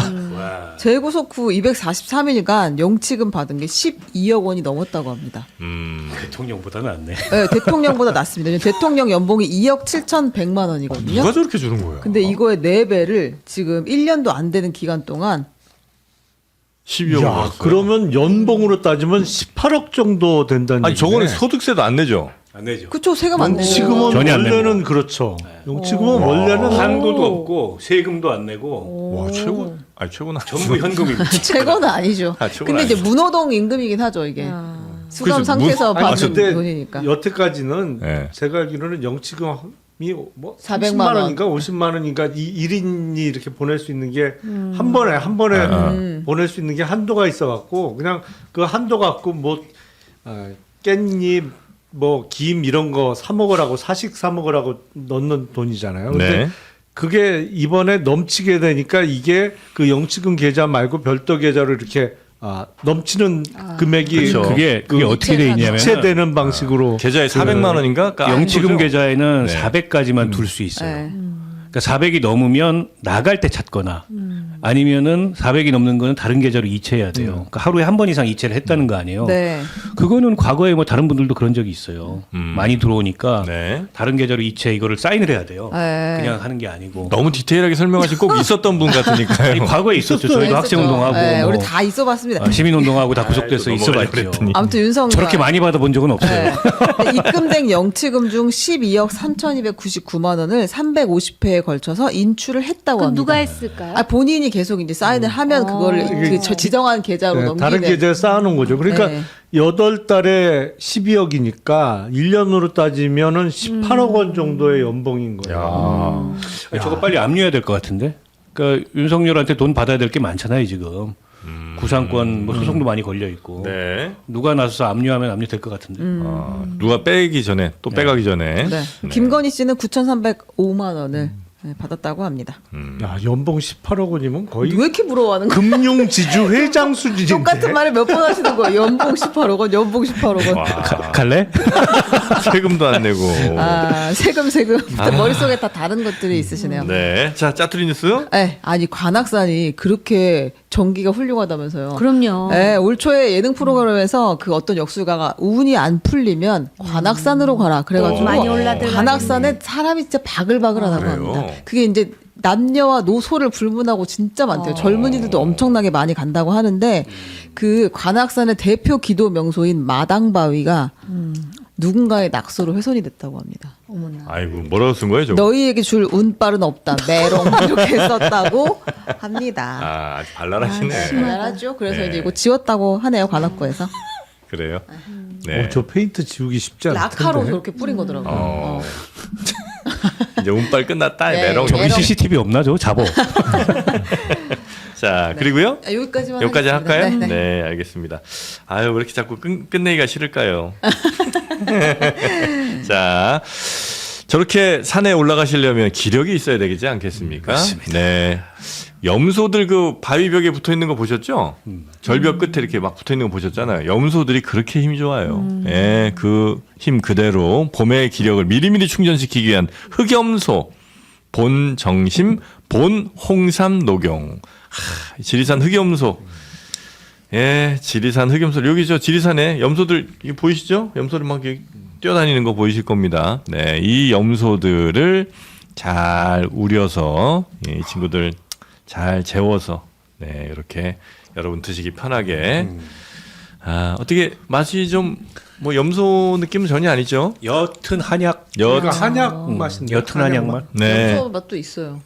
재구속 후 243일간 영치금 받은 게 12억 원이 넘었다고 합니다. 대통령보다 낫네. 네, 대통령보다 낮습니다. 왜냐면 대통령 연봉이 2억 7,100만 원이거든요. 누가 저렇게 주는 거예요? 근데 이거의 4배를 지금 1년도 안 되는 기간 동안 12억 야, 원. 그러면 연봉으로 따지면 18억 정도 된다는 아니 저거는 얘기네. 소득세도 안 내죠. 안 내죠. 그쵸 세금 안 내죠. 영치금은 전혀 안 원래는 그렇죠. 영치금은 어. 원래는 한도도 없고 세금도 안 내고 와 최고. 아니 최고나. 전부 현금입니다. 최고는 아니죠. 아, 최고는 근데 이제 아니죠. 문호동 임금이긴 하죠 이게. 수감 그래서 상태에서 아니, 받는 근데 돈이니까. 여태까지는 네. 제가 알기로는 영치금이 뭐 400만 30만 원인가 50만 원인가 이 1인이 이렇게 보낼 수 있는 게 한 번에 보낼 수 있는 게 한도가 있어 갖고 그냥 그 한도 갖고 뭐 깻잎 뭐 김 이런 거 사 먹으라고 사식 사 먹으라고 넣는 돈이잖아요. 근데 네. 그게 이번에 넘치게 되니까 이게 그 영치금 계좌 말고 별도 계좌로 이렇게 넘치는 금액이 그렇죠. 그게 그 어떻게 돼 있냐면 이체되는 방식으로 계좌에 400만 원인가? 그러니까 영치금 한도죠? 계좌에는 네. 400까지만 둘 수 있어요. 네. 그러니까 400이 넘으면 나갈 때 찾거나 아니면은 400이 넘는 거는 다른 계좌로 이체해야 돼요. 그러니까 하루에 한 번 이상 이체를 했다는 거 아니에요. 네. 그거는 과거에 뭐 다른 분들도 그런 적이 있어요. 많이 들어오니까 네. 다른 계좌로 이체 이거를 사인을 해야 돼요. 네. 그냥 하는 게 아니고. 너무 디테일하게 설명하신 꼭 있었던 분 같으니까요. 아니, 과거에 있었죠. 저희도 있었죠. 학생운동하고 네, 뭐 우리 다 있어봤습니다. 시민운동하고 다 구속돼서 넘어가려고 있어봤죠. 그랬더니. 아무튼 윤석열 저렇게 많이 받아본 적은 없어요. 네. 근데 입금된 영치금 중 12억 3,299만 원을 350회에 걸쳐서 인출을 했다고 그럼 합니다. 누가 했을까요? 본인이 계속 이제 사인을 하면 그거를 그 지정한 계좌로 네, 넘기는. 다른 계좌에 쌓아놓은 거죠. 그러니까 네. 8달에 12억이니까 1년으로 따지면은 18억 원 정도의 연봉인 거예요. 아니, 저거 빨리 압류해야 될 것 같은데. 그러니까 윤석열한테 돈 받아야 될 게 많잖아요 지금. 구상권 뭐 소송도 많이 걸려 있고. 네. 누가 나서서 압류하면 압류될 것 같은데. 누가 빼기 전에 또 빼가기 전에. 네. 김건희 씨는 9,305만 원을 네, 받았다고 합니다. 야, 연봉 18억 원이면 거의 왜 이렇게 부러워하는 거야? 금융지주 회장 수준인데. 똑같은 말을 몇 번 하시는 거예요. 연봉 18억 원, 연봉 18억 원. 갈래? 세금도 안 내고. 아, 세금. 머릿속에 다 다른 것들이 있으시네요. 네. 자, 짜투리 뉴스. 네, 아니 관악산이 그렇게 전기가 훌륭하다면서요. 그럼요. 네, 올 초에 예능 프로그램에서 그 어떤 역수가가 운이 안 풀리면 관악산으로 가라. 그래가지고 많이 올라들어가겠네. 관악산에 사람이 진짜 바글바글하다고 그래요? 합니다. 그게 이제 남녀와 노소를 불문하고 진짜 많대요. 젊은이들도 엄청나게 많이 간다고 하는데 그 관악산의 대표 기도 명소인 마당바위가 누군가의 낙서로 훼손이 됐다고 합니다. 어머나. 아이고, 뭐라고 쓴 거예요, 저거? 너희에게 줄 운빨은 없다. 메롱 이렇게 썼다고 합니다. 아, 아주 발랄하시네. 잘하죠. 그래서 네. 이제 이거 지웠다고 하네요. 관악구에서. 그래요? 네. 저 페인트 지우기 쉽지 않을 라카로 텐데. 그렇게 뿌린 거더라고요. 어. 이제 운빨 끝났다. 네, 메롱. 저기 메롱. CCTV 없나 저 잡어. 자, 그리고요. 아, 여기까지만 여기까지 하겠습니다. 할까요? 네, 네, 네. 알겠습니다. 아유, 왜 이렇게 자꾸 끝내기가 싫을까요? 자, 저렇게 산에 올라가시려면 기력이 있어야 되지 않겠습니까? 네. 염소들 그 바위벽에 붙어 있는 거 보셨죠? 절벽 끝에 이렇게 막 붙어 있는 거 보셨잖아요. 염소들이 그렇게 힘이 좋아요. 예, 그 힘 그대로 봄의 기력을 미리미리 충전시키기 위한 흑염소, 본 정심, 본 홍삼 녹용. 지리산 흑염소. 예, 지리산 흑염소. 여기 저 지리산에 염소들 이거 보이시죠? 염소들 막 이렇게 뛰어다니는 거 보이실 겁니다. 네, 이 염소들을 잘 우려서 이 친구들 잘 재워서 네, 이렇게 여러분 드시기 편하게. 아, 어떻게 맛이 좀 뭐 염소 느낌은 전혀 아니죠? 옅은 한약. 그러니까 한약 맛인데. 옅은 한약 맛. 네. 염소 맛도 있어요.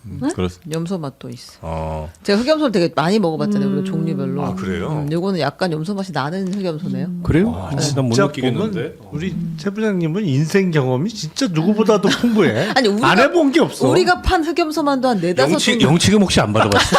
염소 맛도 있어. 제가 흑염소를 되게 많이 먹어봤잖아요. 그리고 종류별로. 아, 그래요? 요거는 약간 염소 맛이 나는 흑염소네요. 그래요? 난못 진짜 느끼겠는데. 보면 우리 최 부장님은 인생 경험이 진짜 누구보다도 풍부해. 아니, 우리가- 안 해본 게 없어. 우리가 판 흑염소만도 한 4-5종. 영치금 혹시 안 받아봤어?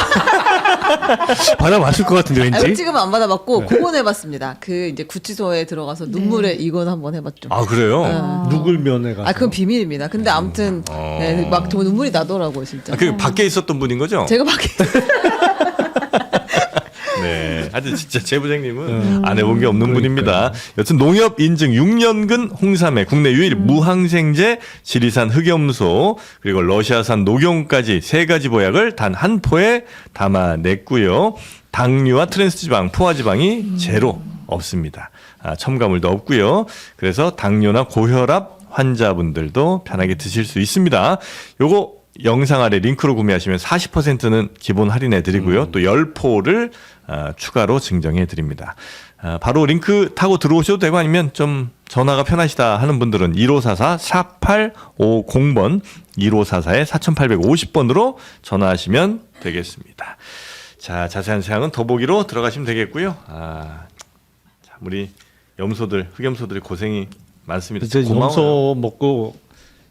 받아봤을 것 같은데 왠지. 지금은 안 받아봤고 그건 해봤습니다. 그 이제 구치소에 들어가서 눈물에 이건 한번 해봤죠. 아, 그래요? 누굴 면회 가서. 아 그건 비밀입니다. 근데 아무튼 네, 막 정말 눈물이 나더라고요 진짜. 아, 그 밖에 있었던 분인 거죠? 제가 밖에 네. 하여튼 진짜 제 부장님은 안 해본 게 없는 분입니다. 여튼 농협 인증 6년근 홍삼의 국내 유일 무항생제 지리산 흑염소 그리고 러시아산 녹용까지 3가지 보약을 단 한 포에 담아냈고요. 당류와 트랜스지방, 포화지방이 제로 없습니다. 아, 첨가물도 없고요. 그래서 당뇨나 고혈압 환자분들도 편하게 드실 수 있습니다. 요거 영상 아래 링크로 구매하시면 40%는 기본 할인해 드리고요. 또 10포를 추가로 증정해 드립니다. 바로 링크 타고 들어오셔도 되고 아니면 좀 전화가 편하시다 하는 분들은 1544 4850번 1544에 4850번으로 전화하시면 되겠습니다. 자, 자세한 사항은 더보기로 들어가시면 되겠고요. 참 우리 염소들, 흑염소들이 고생이 많습니다. 이제 고마워요. 염소 먹고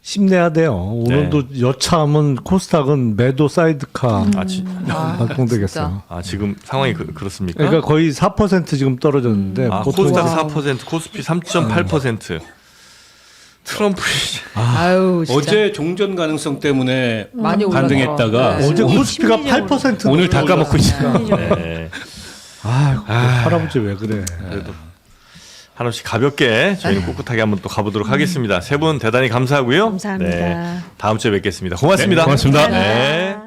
힘내야 돼요. 오늘도 여차하면 코스닥은 매도 사이드카 발동되겠어요. 아, 지금 상황이 그렇습니까? 그러니까 거의 4% 지금 떨어졌는데 보통 코스닥 4%, 코스피 3.8%. 트럼프 아유 진짜. 어제 종전 가능성 때문에 많이 반등했다가 네. 어제 코스피가 심리적으로. 8% 오늘 다 까먹고 있으니까. 네. 아, 할아버지 왜 그래? 그래도 한없이 가볍게 저희는 꿋꿋하게 한번 또 가보도록 하겠습니다. 세 분 대단히 감사하고요. 감사합니다. 네, 다음 주에 뵙겠습니다. 고맙습니다. 네, 고맙습니다. 네.